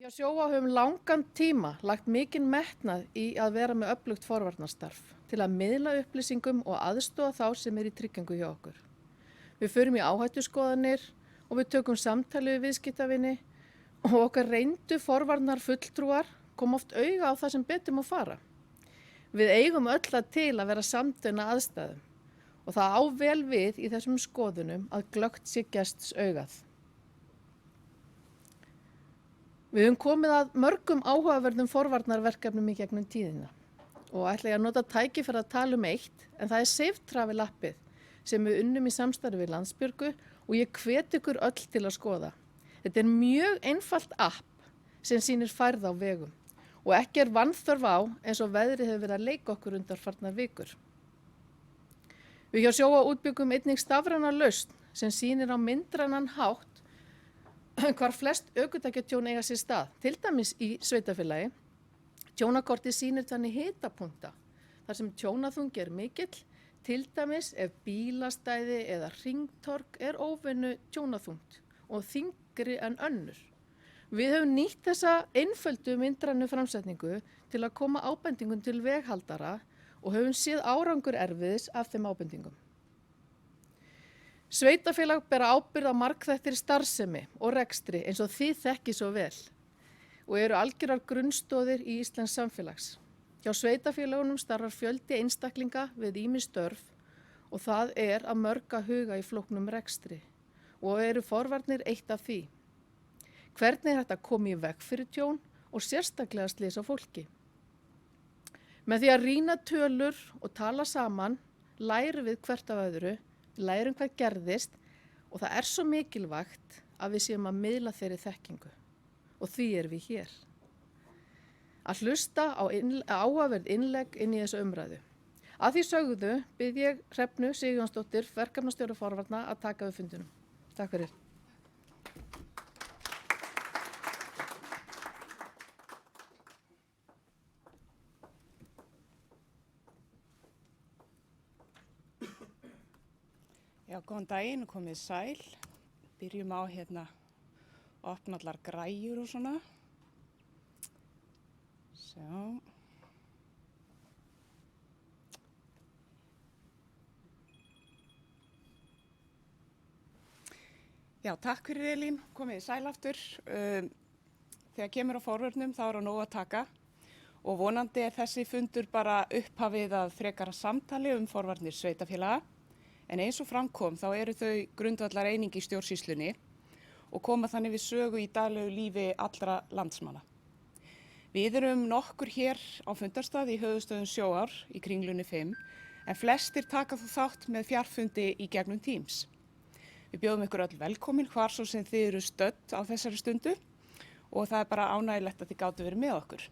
Hjá Sjóvá höfum langan tíma lagt mikinn metnað í að vera með öflugt forvarnarstarf til að miðla upplýsingum og aðstoða þá sem í tryggingu hjá okkur. Við förum í áhættuskoðanir og við tökum samtali við viðskiptavini og okkar reyndu forvarnar fulltrúar kom oft auga á það sem betur má fara. Við eigum öll að til að vera samdöna aðstæðum og það á vel við í þessum skoðunum að glöggt sé gests augað. Við höfum komið að mörgum áhugaverðum forvarnarverkefnum í gegnum tíðina og ætla ég að nota tækifæri að tala eitt en það er Safe Travel appið sem við unnum í samstarfi við Landsbjörgu og ég hvet ykkur öll til að skoða. Þetta er mjög einfalt app sem sýnir færð á vegum og ekki er vanþörf á eins og veðrið hefur verið að leika okkur undanfarnar vikur. Við hjá Sjóvá útbyggum einnig stafræna lausn sem sýnir á myndrænan hátt hvar flest ökutækjatjón eiga sér stað, til dæmis í sveitarfélagi. Tjónakortið sýnir þannig hitapunkta þar sem tjónaþungi er mikill, til dæmis ef bílastæði eða hringtorg er óvenju tjónaþungt og þyngri en önnur. Við höfum nýtt þessa einföldu myndrænu framsetningu til að koma ábendingum til veghaldara og höfum séð árangur erfiðis af þeim ábendingum. Sveitarfélag bera ábyrgð á margþættri starfsemi og rekstri eins og þið þekkið svo vel og eru algjörar grunnstoðir í íslensks samfélags. Hjá sveitarfélagunum starfar fjöldi einstaklinga við ýmis störf og það er að mörg að huga í flóknum rekstri og eru forvarnir eitt af því. Hvernig er þetta að koma í veg fyrir tjón og sérstaklega slys á fólki? Með því að rýna tölur og tala saman lærum við hvert af öðru, lærum hvað gerðist og það er svo mikilvægt að við séum að miðla þeirri þekkingu og því erum við hér. Að hlusta á áhugaverð innlegg inn í þessu umræðu. Að því sögðu bið ég Hrefnu Sigurjónsdóttur, verkefnastjóra forvarna, að taka við fundinum. Takk fyrir. Já, góðan daginn og komið sæl. Byrjum á að opna allar græjur og svona. Sjá. Já, takk fyrir Elín, komið sæl aftur. Þegar kemur á forvörnum þá er á nóg að taka og vonandi er þessi fundur bara upphafið að frekara samtali forvarnir sveitarfélaga. En eins og framkom þá eru þau grundvallar eining í stjórnsýslunni og koma þannig við sögu í daglegu lífi allra landsmanna. Við erum nokkur hér á fundarstað í höfuðstöðum Sjóvár í Kringlunni 5 en flestir taka þó þátt með fjarfundi í gegnum Teams. Við bjóðum ykkur öll velkomin hvar svo sem þið eru stödd á þessari stundu og það er bara ánægilegt að þið gátu verið með okkur.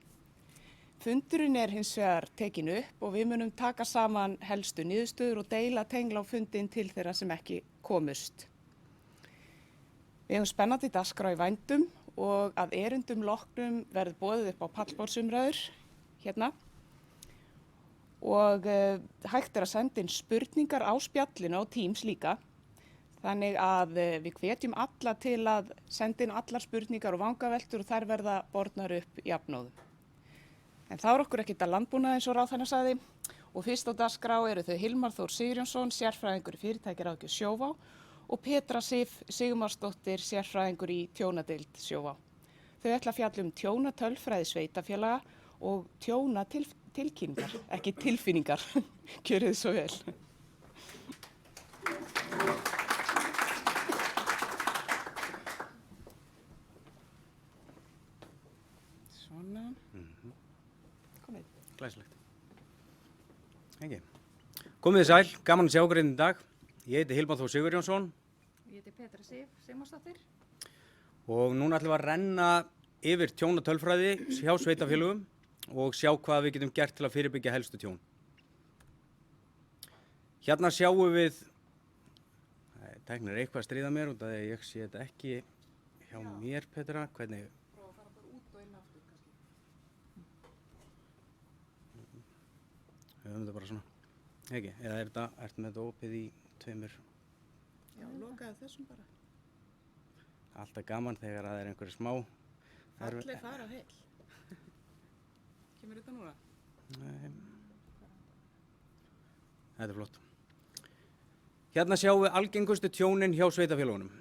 Fundurinn er hins vegar tekin upp og við munum taka saman helstu niðurstöður og deila tengla á fundinn til þeirra sem ekki komust. Við höfum spennandi dagskrá í vændum og að erindum loknum verður boðið upp á pallborðsumræður hérna. Og hægt er að senda inn spurningar á spjallinu á Teams líka. Þannig að við hvetjum alla til að senda inn allar spurningar og vangaveltur og þær verða bornar upp jafnóðum. En þá er okkur ekkert að landbúnaði eins og ráðherra sagði og fyrst á dagskrá eru þau Hilmar Þór Sigurjónsson, sérfræðingur í fyrirtækjaráðgjöf Sjóvá og Petra Sif Sigmarsdóttir, sérfræðingur í tjónadeild Sjóvá. Þau ætla að fjalla tjónatölfræði sveitarfélaga og tjónatilkynningar, ekki tilfinningar. Gjörið svo vel. Svona. Glæsilegt. Hengi. Komið þið sæl, gaman að sjá okkur í dag. Ég heiti Hilmar Þór Sigurjónsson. Ég heiti Petra Sif Sigmarsdóttir. Og núna ætlum við að renna yfir tjónatölfræði hjá sveitarfélögum og sjá hvað við getum gert til að fyrirbyggja helstu tjón. Hérna sjáum við, tæknir eitthvað að stríða mér út af því að ég sé þetta ekki hjá mér, Petra. Hvernig? Við höfum þetta bara svona, ekki? Eða ertu með þetta opið í tveimur? Já, lokaðu þessum bara. Alltaf gaman þegar það er einhverju smá Allir fara heil. Kemur þetta núna? Nei. Þetta er flott. Hérna sjáum við algengustu tjónin hjá sveitarfélögunum.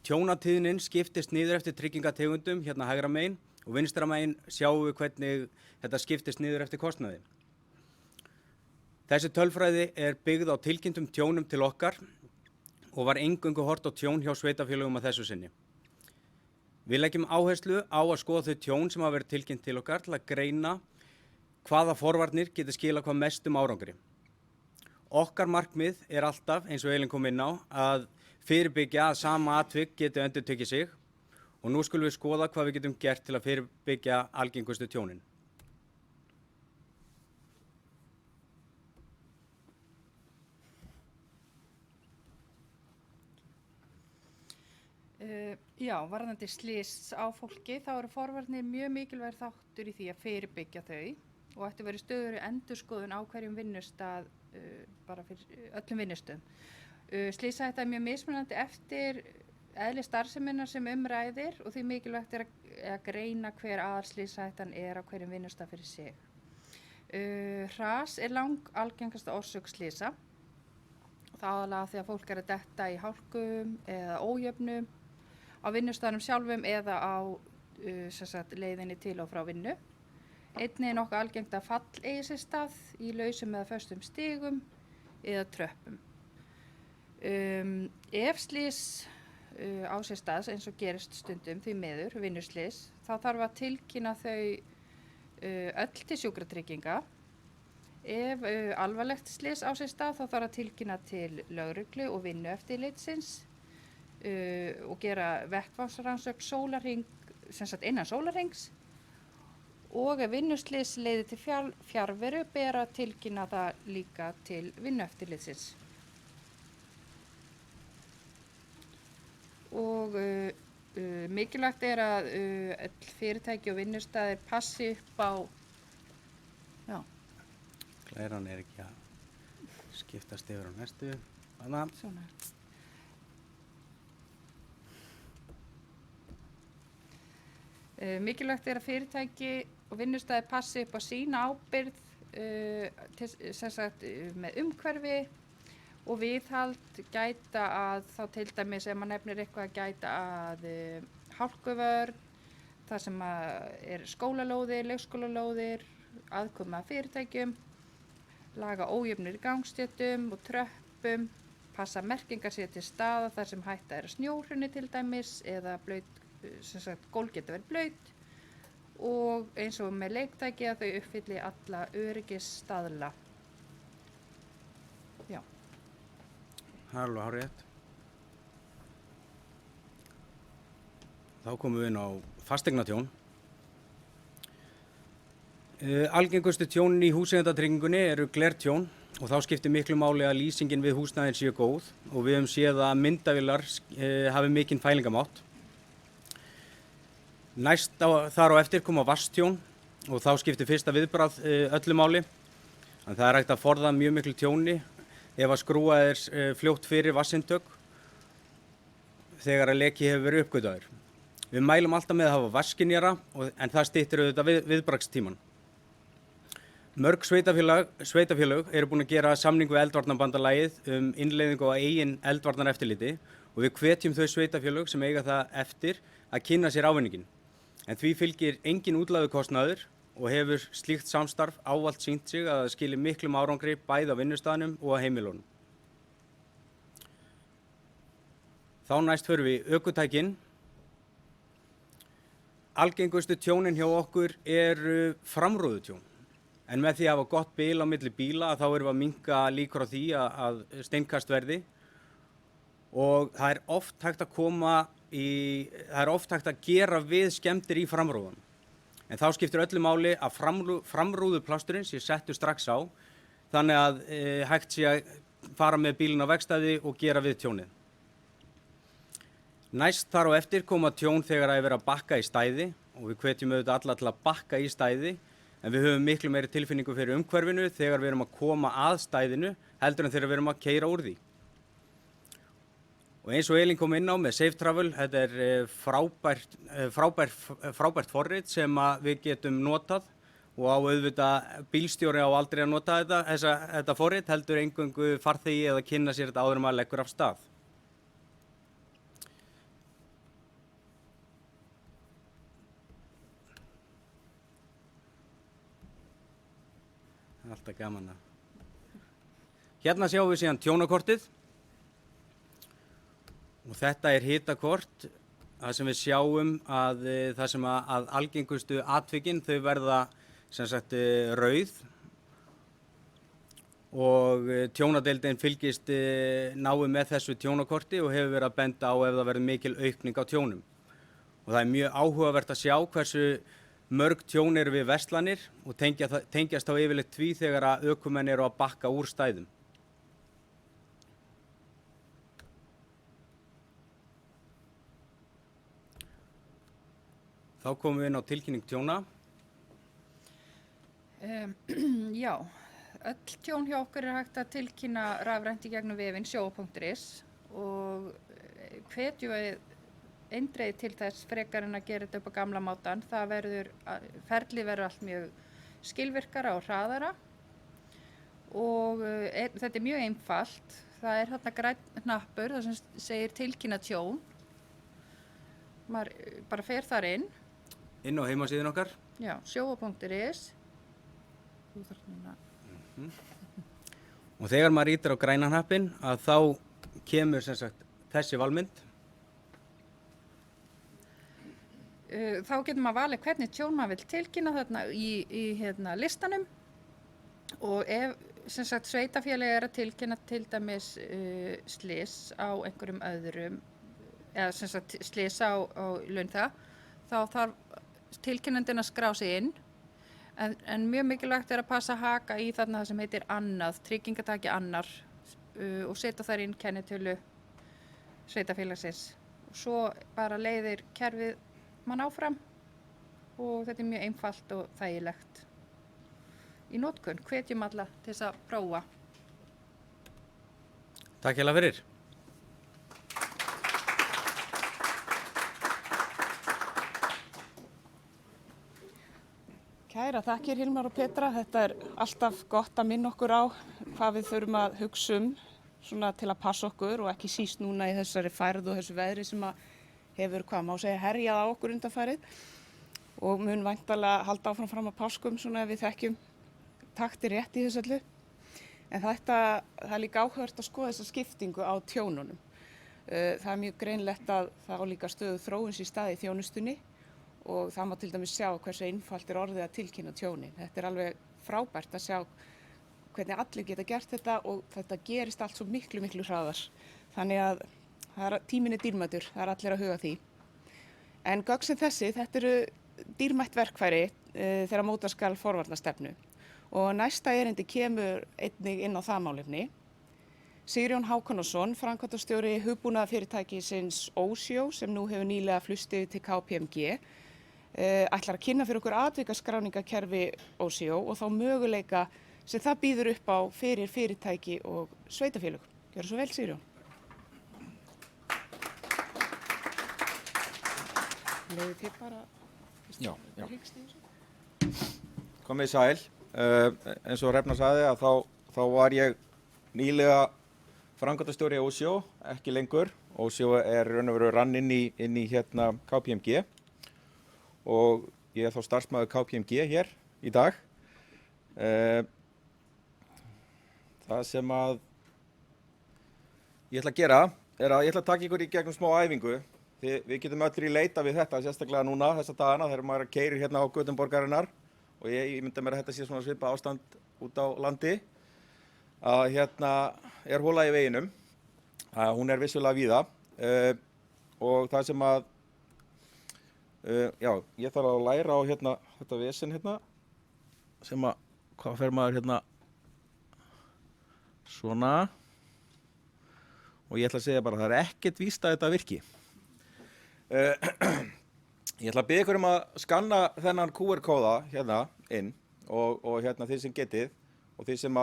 Tjónatíðnin skiptist niður eftir tryggingategundum hérna hægra megin og vinstra megin sjáum við hvernig þetta skiptist niður eftir kostnaði. Þessi tölfræði er byggð á tilkynntum tjónum til okkar og var eingöngu horft á tjón hjá sveitarfélögum að þessu sinni. Við leggjum áherslu á að skoða þau tjón sem hafa verið tilkynnt til okkar til að greina hvaða forvarnir getur skila hvað mestum árangri. Okkar markmið er alltaf, eins og Elín kom inn á, að fyrirbyggja að sama atvik geti endurtekið sig og nú skulum við skoða hvað við getum gert til að fyrirbyggja algengustu tjónin. Já, varðandi slys á fólki, þá eru forvarnir mjög mikilvægur þáttur í því að fyrirbyggja þau og ætti verið stöðugri endurskoðun á hverjum vinnustað, bara fyrir öllum vinnustöðum. Slysahætta er mjög mismunandi eftir eðli starfseminnar sem ræðir og því mikilvægt er að greina hver aðalslysahættan er á hverjum vinnustað fyrir sig. Hras er algengasta orsök slysa. Það aðalega því að fólk er að detta í hálkum eða ójöfnum á vinnustaðnum sjálfum eða á leiðinni til og frá vinnu. Einnig er nokkuð algengt að fall eigi sér stað í lausum eða föstum stigum eða tröppum. Ef slys á sér stað, eins og gerist stundum því miður, vinnuslys, þá þarf að tilkynna þau öll til sjúkratrygginga. Ef alvarlegt slys á sér stað, þá þarf að tilkynna til lögreglu og vinnueftirlitsins og gera vettvangsrannsókn innan sólarhrings. Og ef vinnuslys leiðir til fjarveru ber að tilkynna það líka til vinnueftirlitsins. Og mikilvægt er að öll fyrirtæki og vinnustaðir passi upp á. Já. Glæran er ekki að skiptast yfir á næstu. Þannig. Svona. Mikilvægt er að fyrirtæki og vinnustæði passi upp á sína ábyrgð með umhverfi og viðhald, gæta að þá til dæmis ef maður nefnir eitthvað að gæta að hálkuvörn, það sem er skólalóðir, leikskólalóðir, aðkoma að fyrirtækjum, laga ójöfnur í gangstéttum og tröppum, passa merkingar sér til staða þar sem hætta er að snjóhruni til dæmis eða gólf geta verið blaut og eins og með leiktæki að þau uppfylli alla öryggisstaðla. Já. Það er alveg hárrétt. Þá komum við inn á fasteignatjón. Algengustu tjónin í húseigendatryggingunni eru glertjón og þá skiptir miklu máli að lýsingin við húsnæðin sé góð og við höfum séð að myndavélar hafi mikinn fælingamátt. Næst þar á eftir koma vatnstjón og þá skiptir fyrsta viðbragð öllu máli. En það er hægt að forða mjög miklu tjóni ef að skrúa er fljótt fyrir vatnsintök þegar að leki hefur verið uppgötvaður. Við mælum alltaf með að hafa vatnsskynjara en það styttir auðvitað viðbragðstímann. Mörg sveitarfélög eru búin að gera samning við eldvarnarbandalagið innleiðingu á eigin eldvarnareftirliti og við hvetjum þau sveitarfélög sem eiga það eftir að kynna sér ávinninginn. En því fylgir engin útlagukostnaður og hefur slíkt samstarf ávallt sýnt sig að það skilir miklum árangri bæði á vinnustaðnum og á heimilunum. Þá næst förum við ökutækin. Algengustu tjónin hjá okkur eru framrúðutjón. En með því að hafa gott bil á milli bíla þá erum við að minnka líkur á því að steinkast verði og það er oft hægt að gera við skemmdir í framrúðum. En þá skiptir öllu máli að framrúðuplasturinn sé settur strax á þannig að hægt sé að fara með bílinn á verkstæði og gera við tjónið. Næst þar á eftir koma tjón þegar það er verið að bakka í stæði og við hvetjum auðvitað alla til að bakka í stæði en við höfum miklu meiri tilfinningu fyrir umhverfinu þegar við erum að koma að stæðinu heldur en þegar við erum að keyra úr því. Og eins og Elín kom inn á með Safe Travel, þetta er frábært forrit sem að við getum notað og á auðvitað bílstjóri á aldrei að nota þetta forrit, heldur eingöngu farþegi eða kynna sér þetta áður en maður leggur af stað. Alltaf gaman að. Hérna sjáum við síðan tjónakortið og þetta er hitakort, það sem við sjáum að það sem að algengustu atvikin þau verða sem sagt rauð og tjónadeildin fylgist náið með þessu tjónakorti og hefur verið að benda á ef það verður mikil aukning á tjónum. Og það er mjög áhugavert að sjá hversu mörg tjón eru við verslanir og tengjast þá yfirleitt því þegar að ökumenn eru að bakka úr stæðum. Þá komum við inn á tilkynning tjóna. Já, öll tjón hjá okkur er hægt að tilkynna rafrænt í gegnum vefinn sjóa.is og hvetjum við eindregið til þess frekar en að gera þetta upp á gamla mátan. Ferlið verður allt mjög skilvirkara og hraðara og þetta er mjög einfalt. Það er þarna grænn hnappur þar sem segir tilkynna tjón. Maður bara fer þar inn. Inn á heimasíðun okkar. Já, sjóa.is. Og þegar maður ítir á græna hnappinn að þá kemur sem sagt þessi valmynd. Þá getur maður valið hvernig tjón maður vill tilkynna þarna í listanum og ef sem sagt sveitarfélagi er að tilkynna til dæmis slys á einhverjum öðrum eða sem sagt slys á launþega þá þarf tilkynnandinn að skrá sig inn en mjög mikilvægt er að passa að haka í þarna það sem heitir annað, tryggingataki annar og setja þar inn kennitölu sveitarfélagsins og svo bara leiðir kerfið mann áfram og þetta er mjög einfalt og þægilegt í notkun. Hvetjum alla til þess að prófa. Takk hérlega fyrir. Kæra þakkir Hilmar og Petra. Þetta er alltaf gott að minna okkur á hvað við þurfum að hugsa svona til að passa okkur og ekki síst núna í þessari færð og þessu veðri sem að hefur, hvað má segja, herjað á okkur undanfarið og mun væntanlega halda áfram fram á páskum svona ef við þekkjum takti rétt í þessu öllu. En það er líka áhugavert að skoða þessa skiptingu á tjónunum. Það er mjög greinlegt að það á líka stöðu þróuns í staði í þjónustunni og það má til dæmis sjá hversu einfalt er orðið að tilkynna tjónin. Þetta er alveg frábært að sjá hvernig allir geta gert þetta og þetta gerist allt svo miklu hraðar. Þannig að tíminn er dýrmætur, það er allir að huga því. En gögn sem þessi, þetta eru dýrmætt verkfæri þegar móta skal forvarnastefnu. Og næsta erindi kemur einnig inn á það málefni. Sigurjón Hákonarson, framkvæmdastjóri hugbúnaðarfyrirtækisins Ósjó sem nú hefur nýlega flustið til KPMG, ætlar að kynna fyrir okkur atvikaskráningakerfi Ósjó og þá möguleika sem það býður upp á fyrir fyrirtæki og sveitarfélög. Gjörðu svo vel, Sigurjón. Leiðu þið bara Já. Komið sæl. Eins og Hrefna sagði að þá var ég nýlega framkvæmdastjóri Ósjó, ekki lengur. Ósjó er raun og veru rann inn í hérna KPMG og ég er þá starfsmaður KPMG hér í dag. Það sem að ég ætla að gera er að ég ætla að taka ykkur í gegnum smá æfingu. Við getum öll í leita við þetta, sérstaklega núna þessa dagana þegar maður keyrir hérna á götum borgarinnar og ég myndi mér að þetta sé svona svipað ástand út á landi að hérna er hola í veginum. Hún er vissulega víða og það sem að ég þarf að læra á hérna þetta vesen hérna sem að hvað fer maður hérna svona og ég ætla að segja bara að það er ekkert víst að þetta virki. Ég ætla að biðja ykkur að skanna þennan QR-kóða hérna inn og hérna þið sem getið og þið sem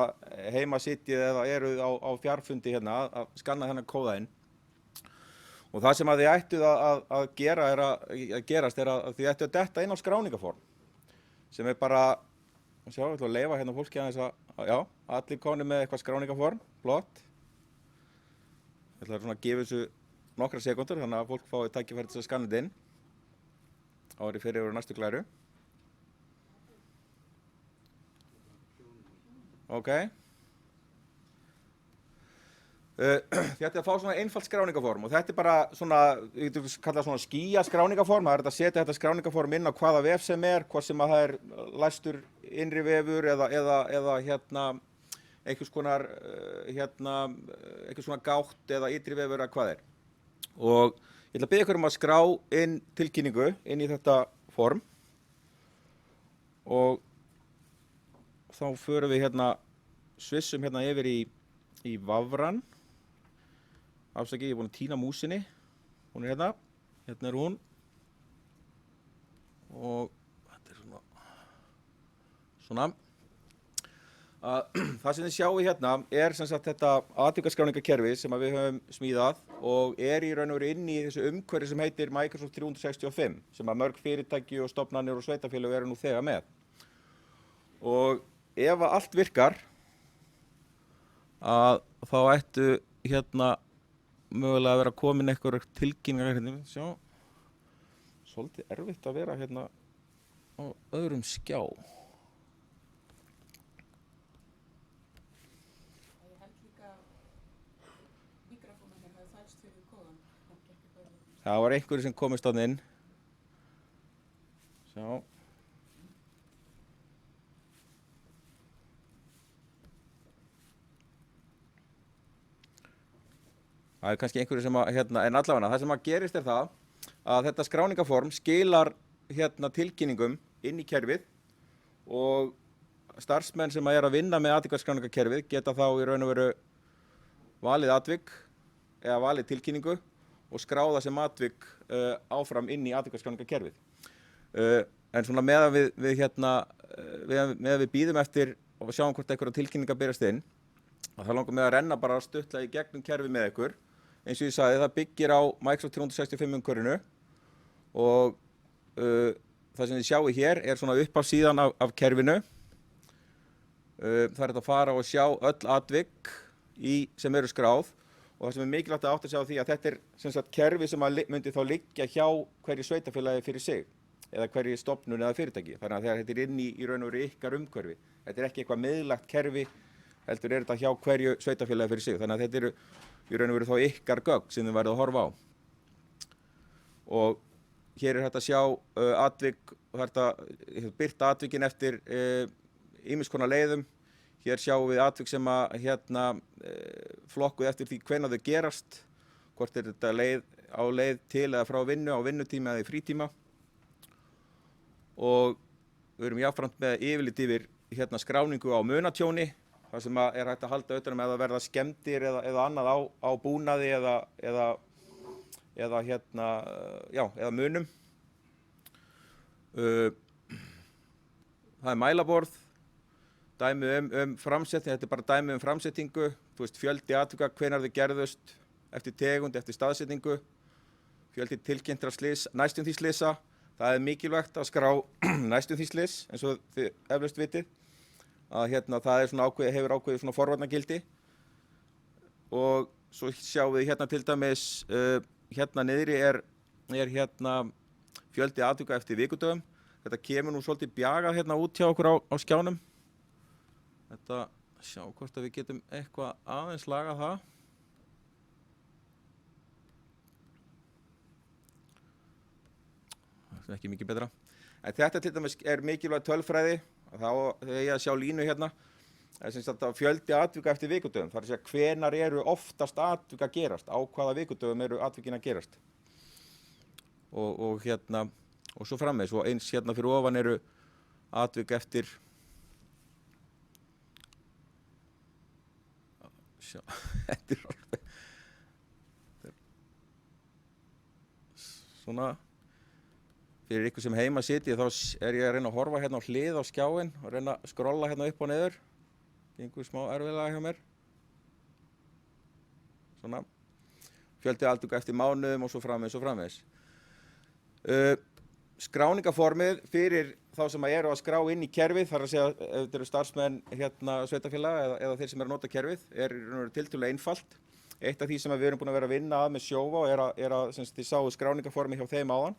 heima sitjið eða eruð á fjarfundi hérna að skanna þennan kóða inn Og það sem að þið ættuð að gera gerast er að þið ættuð að detta inn á skráningaform sem er bara, sjá, ég ætla að leyfa hérna fólki aðeins já, allir konir með eitthvað skráningaform, flott. Ég ætla svona að gefa þessu nokkra sekundur þannig að fólk fái tækifæri til að skanna þetta inn árið fyrir yfir næstu glæru. Ok. Þið ætti að fá svona einfalt skráningaform og þetta er bara svona, við getum kallað svona skýja skráningaform. Það er að setja þetta skráningaform inn á hvaða vef sem er, hvort sem að það er læstur innri vefur eða hérna einhvers konar gátt eða ytri vefur eða hvað er. Og ég ætla að biðja ykkur að skrá inn tilkynningu inn í þetta form og þá förum við hérna, svissum hérna yfir í vafran. Afsakið, ég er búinn að týna músinni. Hún er hérna er hún. Og þetta er svona. Það sem þið sjáu hérna er sem sagt þetta atvikaskráningakerfi sem við höfum smíðað og er í raun og veru inn í þessu umhverfi sem heitir Microsoft 365 sem að mörg fyrirtæki og stofnanir og sveitafélög eru nú þegar með. Og ef að allt virkar þá ættu hérna mögulega að vera komin einhverjar tilkynningar hérna, sjá, svolítið erfitt að vera hérna á öðrum skjá. Ég held líka mikrofónu hérna þælst fyrir kóðan. Það var einhverju sem komist þarna inn. Sjá. Það er kannski einhverju sem en allavega, það sem að gerist er það að þetta skráningaform skilar tilkynningum inn í kerfið og starfsmenn sem að vinna með atvikaskráningakerfið geta þá í raun og veru valið atvik eða valið tilkynningu og skráða sem atvik áfram inn í atvikaskráningakerfið. En svona meðan við bíðum eftir og sjáum hvort einhverja tilkynningar berast inn, þá langar mig að renna bara stuttlega í gegnum kerfið með ykkur. Eins og ég sagði, það byggir á Microsoft 365 umhverfinu og það sem þið sjáu hér er svona upphafssíðan af kerfinu. Það er að fara og sjá öll atvik sem eru skráð og það sem er mikilvægt að átta sig á því að þetta er sem sagt kerfi sem myndi þá liggja hjá hverju sveitafélagi fyrir sig eða hverju stofnun eða fyrirtæki. Þannig að þetta er inn í raun og veru ykkar umhverfi. Þetta er ekki eitthvað miðlægt kerfi, heldur er þetta hjá hverju sveitafélagi fyrir sig. Þannig að þetta eru í raun og veru þá ykkar gögn sem þið verðið að horfa á. Og hér er hægt að sjá atvik, hægt að birta atvikin eftir ýmiss konar leiðum. Hér sjáum við atvik sem að flokkuð eftir því hvenær þau gerast, hvort er þetta á leið til eða frá vinnu, á vinnutíma eða í frítíma. Og við erum jafnframt með yfirlit yfir skráningu á munatjóni, þar sem er hægt að halda utan eða verða skemmdir eða annað á búnaði eða munum. Það er mælaborð, dæmi framsetningu, þetta er bara dæmi framsetningu, fjöldi atvika, hvenær þau gerðust, eftir tegund, eftir staðsetningu, fjöldi tilkynntra næstum því slysa. Það er mikilvægt að skrá næstum því slys, eins og þið eflaust vitið, að það er svona hefur ákveðið svona forvarnargildi. Og svo sjáum við til dæmis, niðri er fjöldi atvika eftir vikudögum. Þetta kemur nú svolítið bjagað út hjá okkur á skjánum. Þetta, sjá hvort að við getum eitthvað aðeins lagað það. Það er ekki mikið betra. En þetta til dæmis er mikilvæg tölfræði. Þá þegar ég að sjá línu það er sem sagt fjöldi atvika eftir vikudögum. Það er að segja hvenær eru oftast atvika að gerast, á hvaða vikudögum eru atvikin að gerast. Og svo framvegis, og eins fyrir ofan eru atvik eftir sjá, þetta er alveg svona fyrir ykkur sem heima sitji þá er ég að reyna að horfa á hlið á skjáinn og reyna að skrolla upp og niður. Gengur smá erfiðlega hjá mér. Svona. fjöldi aðtöku eftir mánuðum og svo framvegis og framvegis. Skráningaformið fyrir þá sem eru að skrá inn í kerfið, þar að segja ef þetta eru starfsmenn sveitarfélaga eða þeir sem eru að nota kerfið, er tiltölulega einfalt. Eitt af því sem við erum búin að vera að vinna að með Sjóvá er að þið sáu skráningaformi hjá þeim áðan,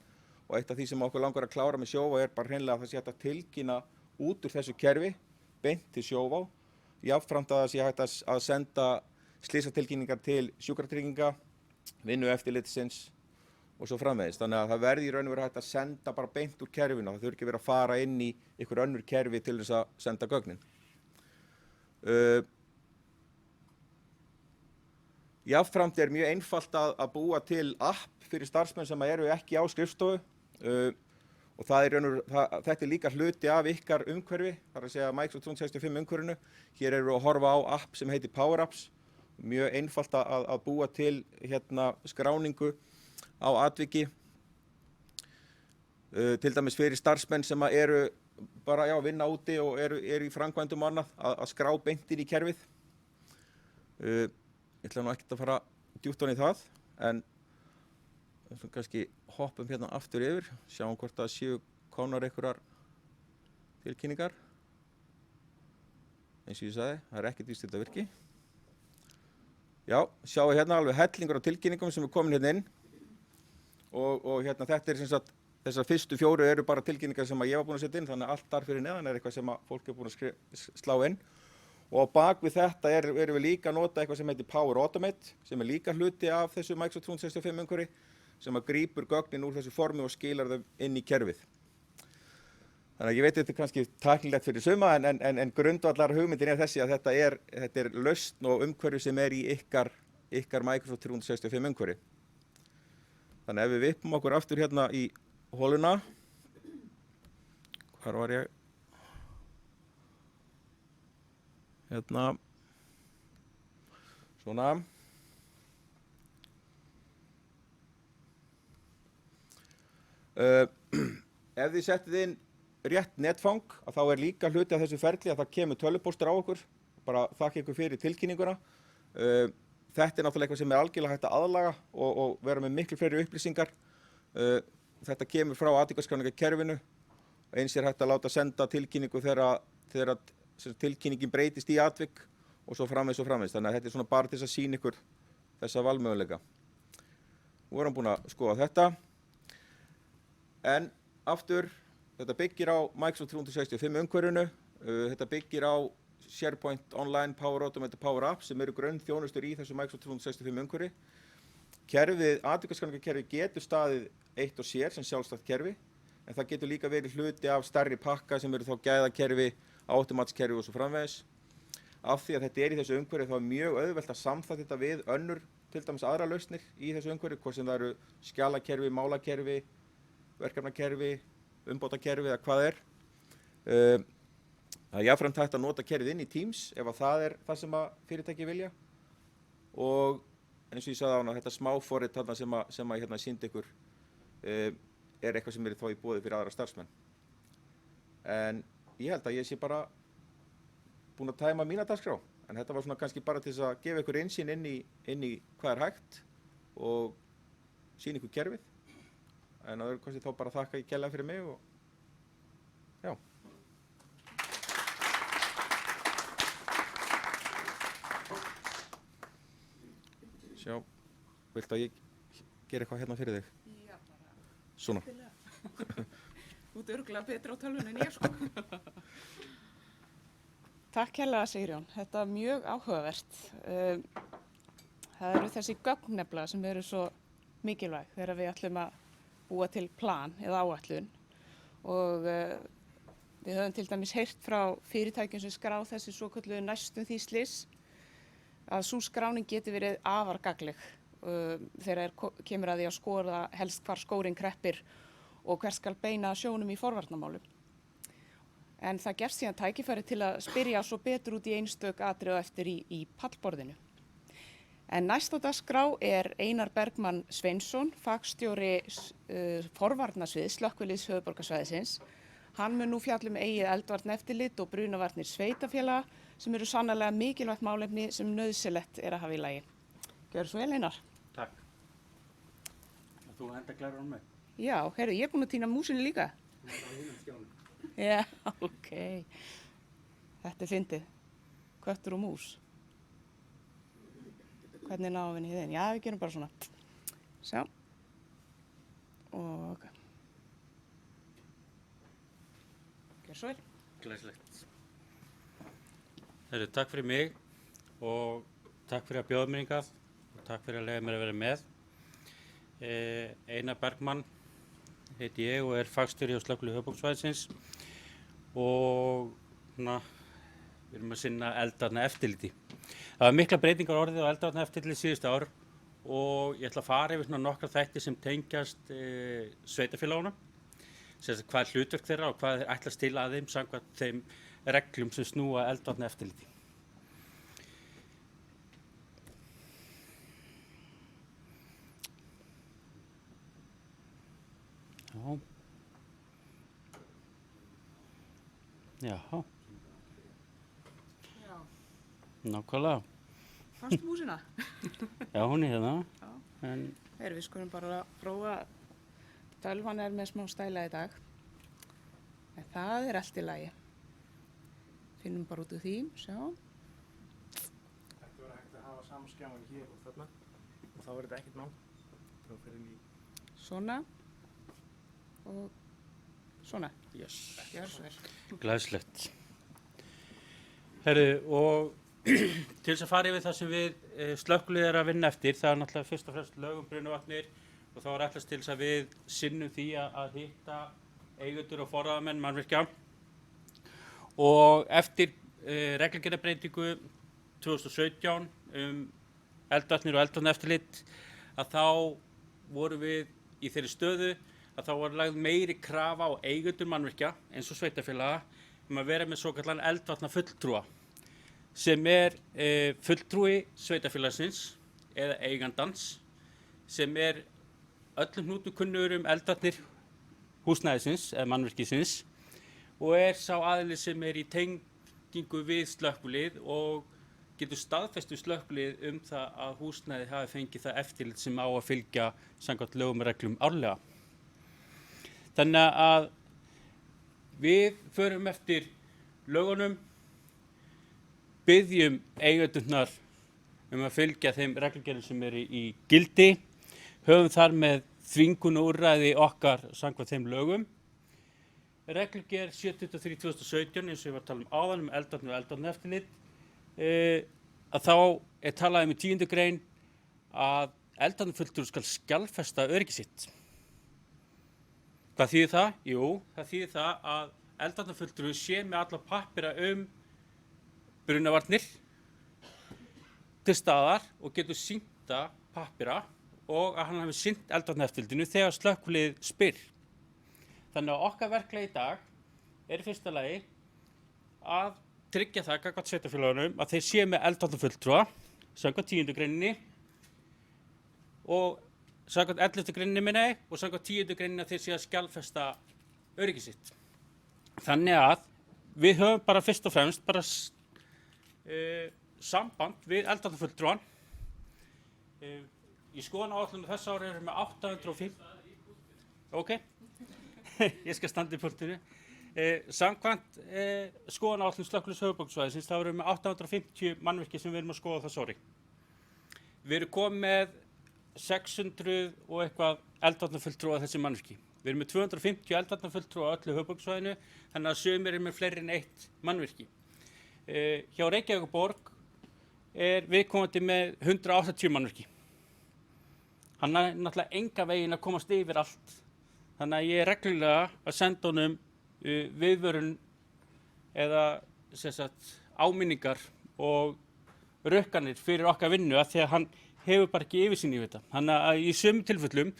og eitt af því sem okkur langar að klára með Sjóvá er bara hreinlega að það sé hægt að tilkynna út úr þessu kerfi beint til Sjóvá, jafnframt að það sé hægt að senda slysatilkynningar til sjúkratrygginga, Vinnueftirlitsins og svo framvegis. Þannig að það verði í raun og veru hægt að senda bara beint úr kerfinu. Það þurfi ekki verið að fara inn í einhver önnur kerfi til þess að senda gögnin. Jafnframt er mjög einfalt að búa til app fyrir starfsmenn sem eru ekki á skrifstofu og þetta er líka hluti af ykkar umhverfi, þar að segja Microsoft 365 umhverfinu. Hér eru við að horfa á app sem heitir Power Apps. Mjög einfalt að búa til skráningu á atviki, til dæmis fyrir starfsmenn sem eru bara að vinna úti og eru í framkvæmdum og annað, að skrá beint inn í kerfið. Ég ætla nú ekkert að fara djúpt ofan í það, en kannski hoppum hérna aftur yfir, sjáum hvort það séu komnar einhverjar tilkynningar. Eins og ég sagði, það er ekkert víst þetta virki. Já, sjáum við hérna alveg hellingur á tilkynningum sem er komin hérna inn. Og hérna þetta sem sagt, þessar fyrstu 4 eru bara tilkynningar sem ég var búinn að setja inn, þannig að allt þar fyrir neðan er eitthvað sem fólk er búinn að slá inn. Og á bak við þetta erum við líka að nota eitthvað sem heitir Power Automate, sem er líka hluti af þessu Microsoft 365 umhverfi, sem grípur gögnin úr þessu formi og skilar þau inn í kerfið. Þannig að ég veit þetta er kannski tæknilegt fyrir suma, en grundvallar hugmyndin er þessi að þetta er lausn og umhverfi sem er í ykkar Microsoft 365 umhverfi. Þannig að ef við vippum okkur aftur hérna í holuna, hvar var ég? Hérna, svona. Ef þið settið inn rétt netfang, þá er líka hluti af þessu ferli að það kemur tölvupóstur á okkur, bara þakka ykkur fyrir tilkynninguna. Þetta er náttúrulega eitthvað sem er algjörlega hægt að aðlaga og vera með miklu fleiri upplýsingar. Þetta kemur frá atvikaskráningakerfinu, eins er hægt að láta senda tilkynningu þegar tilkynningin breytist í atvik og svo framvegis og framvegis. Þannig að þetta er svona bara til þess að sýna ykkur þessa valmöguleika. Nú erum búin að skoða þetta. En aftur, þetta byggir á Microsoft 365 umhverfinu, þetta byggir á SharePoint Online, Power Automate og Power Apps sem eru grunnþjónustur í þessu Microsoft 365 umhverfi. Atvikaskráningakerfið getur staðið eitt og sér sem sjálfstætt kerfi, en það getur líka verið hluti af stærri pakka sem eru þá gæðakerfi, automatskerfi og svo framvegis. Af því að þetta er í þessu umhverfi þá er mjög auðvelt að samþætta þetta við önnur, til dæmis aðra lausnir í þessu umhverfi, hvort sem það eru skjalakerfi, málakerfi, verkefnakerfi, umbótakerfi eða hvað er. Það er jafnframt hægt að nota kerfið inn í Teams ef að það er það sem að fyrirtæki vilja. Og eins og ég sagði áðan, þetta smáforrit þarna sem að hérna sýndi ykkur er eitthvað sem er þá í boði fyrir aðra starfsmenn. En ég held að ég sé bara búinn að tæma mína dagskrá. En þetta var svona kannski bara til þess að gefa ykkur innsýn inn í hvað er hægt og sýna ykkur kerfið. En að kannski þá bara þakka ég kærlega fyrir mig og já. Sjá, viltu að ég gera eitthvað hérna fyrir þig? Já, bara. Svona. Þú ert örugglega betri á tölvunni en ég, sko. Takk kærlega, Sigurjón. Þetta er mjög áhugavert. Það eru þessi gögn nefnilega sem eru svo mikilvæg þegar við ætlum að búa til plan eða áætlun. Og við höfum til dæmis heyrt frá fyrirtækjum sem skrá þessi svokölluðu næstum því slys, að sú skráning getur verið afar gagnleg þegar kemur að því að skoða helst hvar skórinn kreppir og hvert skal beina sjónum í forvarnarmálum. En það gefst síðan tækifæri til að spyrja svo betur út í einstök atriði eftir í pallborðinu. En næst á dagskrá er Einar Bergmann Sveinsson, fagstjóri forvarnasviðs Slökkviliðs höfuðborgarsvæðisins. Hann mun nú fjalla eigið eldvarneftirlit og brunavarnir sveitarfélaga sem eru sannarlega mikilvægt málefni sem nauðsynlegt er að hafa í lagi. Gjörðu svo vel, Einar. Takk. Þú enda glæður á mig. Já, heyrðu, ég er búin að týna músinni líka. Já, ok. Þetta er fyndið. Köttur og mús. Hvernig náum við henni í þinn? Já, við gerum bara svona. Sjá. Og... Gjör svo vel. Glæsilegt. Herru, takk fyrir mig og takk fyrir að bjóða mér hingað og takk fyrir að leyfa mér að vera með. Einar Bergmann heiti ég og er fagstjóri á Slökkviliði höfuðborgarsvæðisins og við erum að sinna eldvarna eftirliti. Það var mikla breytingar orðið á eldvarna eftirliti síðustu ár og ég ætla að fara yfir nokkra þætti sem tengjast sveitarfélagunum, hvað er hlutverk þeirra og hvað þeir ætlast til að þeim samkvæmt þeim reglum sem snúa eldvarna eftirliti. Já. Nákvæmlega. Fannstu músina? Já, hún er hérna. Já. En Heyrðu, við skulum bara prófa. Tölvan er með smá stæla í dag. En það er allt í lagi. Finnum bara út úr því, sjá. Þetta verður hægt að hafa saman skjáin hér og þarna og þá verður þetta ekkert mál. Þá fyrir inn í... Svona. Og svona. yes. Gjör svo vel. Glæslegt. Herru, og til þess að fara yfir það sem við slökkvilið er að vinna eftir, það er náttúrulega fyrst og fremst lög um brunavarnir og þá er ætlast til þess að við sinnum því að hitta eigendur og forráðamenn mannvirkja og eftir reglugerðarbreytingu 2017 eldvarnir og eldvarnaeftirlit að þá vorum við í þeirri stöðu að þá var lagð meiri krafa á eigendur mannvirkja eins og sveitarfélaga að vera með svokallan eldvarna fulltrúa sem er fulltrúi sveitarfélagsins eða eigandans sem er öllum hnútum kunnugur eldvarnir húsnæðisins eða mannvirkisins og er sá aðili sem er í tengingu við slökkvilið og getur staðfestu slökkvilið það að húsnæði hafi fengið það eftirlit sem á að fylgja samkvæmt lögum og reglum árlega. Þannig að við förum eftir lögunum, biðjum eigendurnar að fylgja þeim reglugerðum sem eru í gildi, höfum þar með þvingunarúrræði okkar samkvæmt þeim lögum. Reglugerð 723/2017 eins og ég var að tala áðan eldvarnir og eldvarnaeftirlit, að þá er talað í 10. grein að eldvarnafulltrúi skal skjalfesta öryggi sitt. Hvað þýðir það? Jú, það þýðir það að eldvarnafulltrúi sé með alla pappíra brunavarnir til staðar og getur sýnt pappíra og að hann hafi sinnt eldvarnaeftirlitinu þegar slökkvilið spyr. Þannig að okkar verklag í dag er í fyrsta lagi að tryggja það gagnvart sveitarfélögunum að þeir séu með eldvarnafulltrúa samkvæmt 10. greininni og samkvæmt 11. greininni og samkvæmt 10. greininni að þeir séu að skjalfesta öryggi sitt. Þannig að við höfum bara fyrst og fremst bara samband við eldvarnafulltrúan. Í skoðunaráætlun þess ári erum við með 850. Ok, ég skal standa í púltinu. Samkvæmt skoðunaráætlun Slökkviliðs höfuðborgarsvæðisins þá erum við með 850 mannvirki sem við erum að skoða þess ári. Við erum komið með 600 og eitthvað eldvarnafulltrúa þessi mannvirki. Við erum með 250 eldvarnafulltrúa á öllu höfuðborgarsvæðinu, þannig að sumir eru með fleiri en eitt mannvirki. Hjá Reykjavíkurborg er viðkomandi með 180 mannvirki. Hann er náttúrulega enga veginn að komast yfir allt. Þannig að ég er reglulega að senda honum viðvörun eða áminningar og rukkanir fyrir okkar vinnu af því að hann hefur bara ekki yfirsýn yfir þetta. Þannig að í sömu tilfellum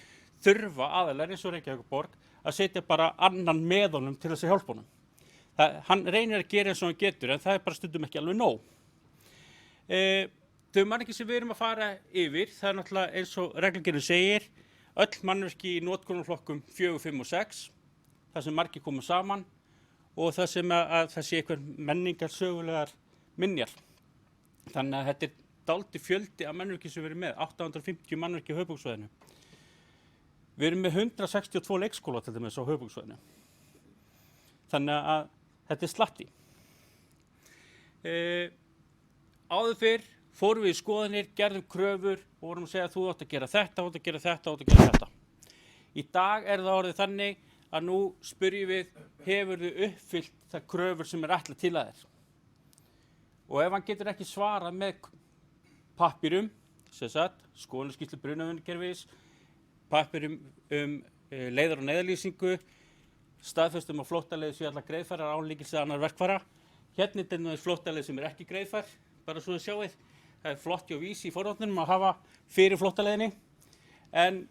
þurfa aðilar eins og Reykjavíkurborg að setja bara annan með honum til þess að hjálpa honum. Hann reynir að gera eins og hann getur en það er bara stundum ekki alveg nóg. Þau mannvirki sem við erum að fara yfir, það er náttúrulega eins og reglugerðin segir, öll mannvirki í notkunarflokkum 4, 5 og 6, þar sem margir koma saman og það sem að það sé einhver menningarsögulegar minjar. Þannig að þetta er dálítið fjöldi af mannvirki sem við erum með, 850 mannvirki á höfuðborgarsvæðinu. Við erum með 162 leikskóla til dæmis á höfuðborgarsvæðinu. Þannig að þetta er slatti. Áður fyrr fórum við í skoðanir, gerðum kröfur og vorum að segja að þú átt að gera þetta, þú átt að gera þetta, þú átt að gera þetta. Í dag er það orðið þannig að nú spyrjum við, hefur þið uppfyllt það kröfur sem er ætlað til að þér? Og ef hann getur ekki svarað með pappírum, sem sagt, skoðunarskýrslu brunavarnarkerfis, pappírum leiðar- og neyðarlýsingu, staðfestum á flóttaleið sem allar greiðfærar án líkils eða annar verkfæra. Hérna er þetta flóttaleið sem er ekki greiðfær, bara svo þið sjáið. Það er flott hjá Vísi í forvarnunum að hafa fyrir flóttaleiðinni. En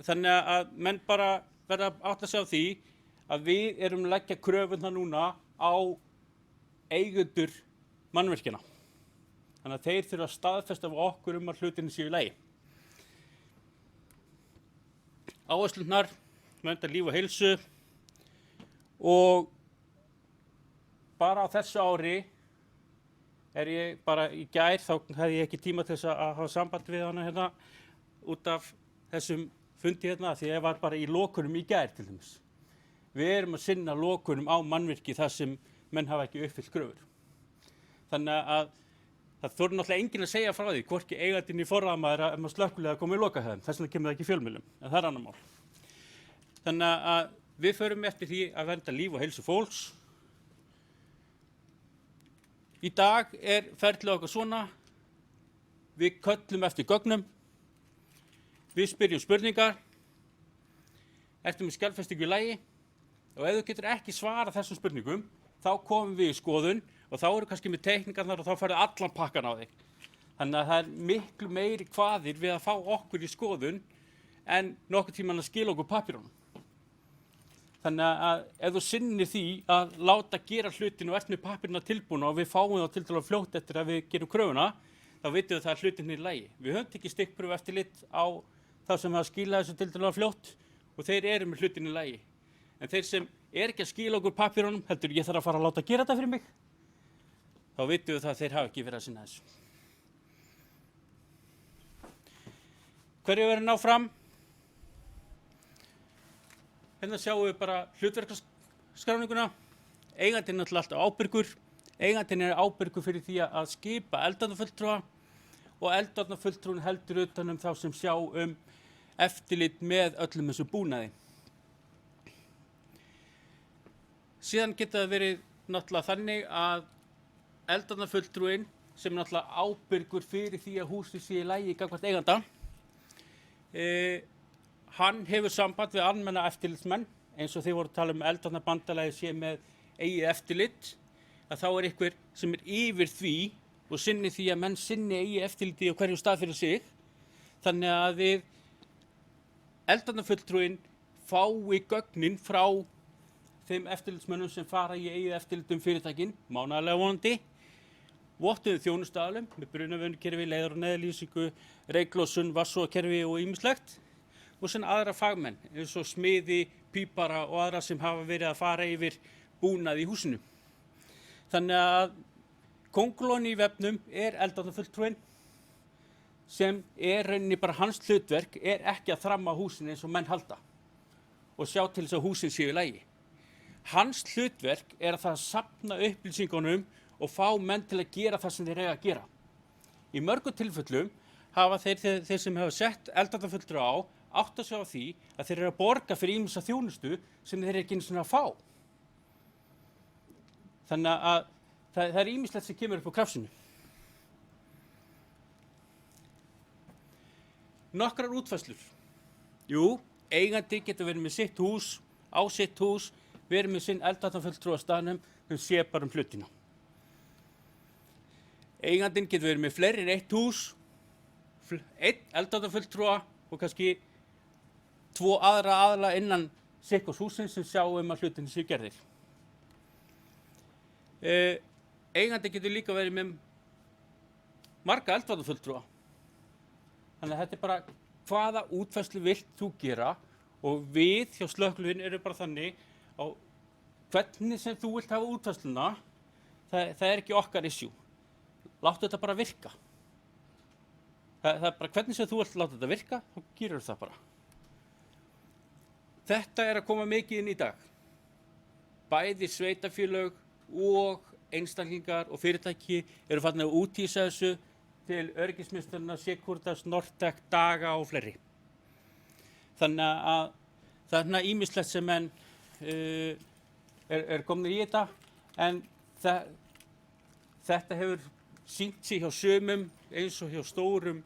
þannig að menn bara verða að átta sig á því að við erum að leggja kröfuna núna á eigendur mannvirkjana. Þannig að þeir þurfa að staðfesta af okkur að hlutinni séu í lagi. Áherslurnar, vernda líf og heilsu og bara á þessu ári er ég bara í gær, þá hefði ég ekki tíma til þess að hafa samband við hana hérna út af þessum fundi hérna því ég var bara í lokunum í gær til dæmis. Við erum að sinna lokunum á mannvirki þar sem menn hafa ekki uppfyllt kröfur. Þannig að það þorði náttúrulega enginn að segja frá því, hvorki eigandinn í forráðamaður að maður slökkvilega komið í lokahæðum, þess vegna kemur það ekki í fjölmiðlum, en það er annar mál. Þannig að við förum eftir því að vernda líf og heilsu fólks. Í dag er ferlið okkar svona, við köllum eftir gögnum, við spyrjum spurningar, ertu með skjalfestingu í lagi og ef þú getur ekki svarað þessum spurningum, þá komum við í skoðun og þá eru kannski með teikningarnar og þá færðu allan pakkan á þig. Þannig að það er miklu meiri kvaðir við að fá okkur í skoðun en nokkuð tímann að skila okkur pappírunum. Þannig að ef þú sinnir því að láta gera hlutinu og ert með pappíruna tilbúna og við fáum þá tiltölulega fljótt eftir að við gerum kröfuna, þá vitum við það að hlutin er í lagi. Við höfum tekið stikkprufu eftirlit á þá sem hafa skilað þessu tiltölulega fljótt og þeir eru með hlutin í lagi. En þeir sem er ekki að skila okkur pappírunum, heldur ég þarf að fara að láta gera þetta fyrir mig, þá vitum við það að þeir hafa ekki verið að sinna þessu. Hverju verður ná fram? Hérna sjáum við bara hlutverkaskráninguna. Eigandinn er alltaf ábyrgur. Eigandinn er ábyrgur fyrir því að skipa eldvarnarfulltrúa og eldvarnarfulltrúin heldur utan þá sem sjá eftirlit með öllum þessu búnaði. Síðan geta það verið náttúrulega þannig að eldvarnarfulltrúin sem er náttúrulega ábyrgur fyrir því að húsið sé í lagi gagnvart eiganda, hann hefur samband við almenna eftirlitsmenn, eins og þið voru að tala eldvarnarbandalagið sé með eigið eftirlit, að þá er einhver sem er yfir því og sinni því að menn sinni eigið eftirliti á hverju stað fyrir sig. Þannig að við eldvarnarfulltrúin fái gögnin frá þeim eftirlitsmönnum sem fara í eigið eftirlit fyrirtækin, mánaðarlega vonandi, vottuðum þjónustaðalum með brunavarnarkerfi, leiðar- og neyðarlýsingu, reyklosun, vatnsrofakerfi og ýmislegt og sem aðra fagmenn eins og smiði, pípara og aðra sem hafa verið að fara yfir búnað í húsinu. Þannig að kóngulóin í vefnum er eldvarnarfulltrúin sem er rauninni bara hans hlutverk er ekki að þramma húsinu eins og menn halda og sjá til þess að húsin séu í lagi. Hans hlutverk er að það safna upplýsingunum og fá menn til að gera það sem þeir eiga að gera. Í mörgum tilfellum hafa þeir sem hafa sett eldvarnarfulltrúa á átt að sjá því að þeir eru að borga fyrir ýmsa þjónustu sem þeir eru ekki einu sinni að fá. Þannig að það er ýmislegt sem kemur upp á krafsinu. Nokkrar útfærslur. Jú, eigandi getur verið með sitt hús, á sitt hús, verið með sinn eldvarnarfulltrúa á staðnum sem sé bara hlutina. Eigandinn getur verið með fleiri en eitt hús, einn eldvarnarfulltrúa og kannski 2 aðra aðila innan sikkurs húsins sem sjá að hlutinni séu gerðir. Eigandi getur líka verið með marga eldvarnarfulltrúa. Þannig að þetta er bara hvaða útfærslu vilt þú gera og við hjá slökkviliðinu eru bara þannig á hvernig sem þú vilt hafa útfærsluna, það er ekki okkar issue. Láttu þetta bara virka. Það er bara hvernig sem þú vilt láta þetta virka, þá gerur það bara. þetta er að koma mikið inn í dag. Bæði sveitafélög og einstaklingar og fyrirtæki eru farin að úthýsa þessu til öryggismiðstöðvanna Securitas, Nortec, Daga og fleiri. Þannig að það er ýmislegt sem menn er komin í þetta, en þetta hefur sýnt sig hjá sumum eins og hjá stórum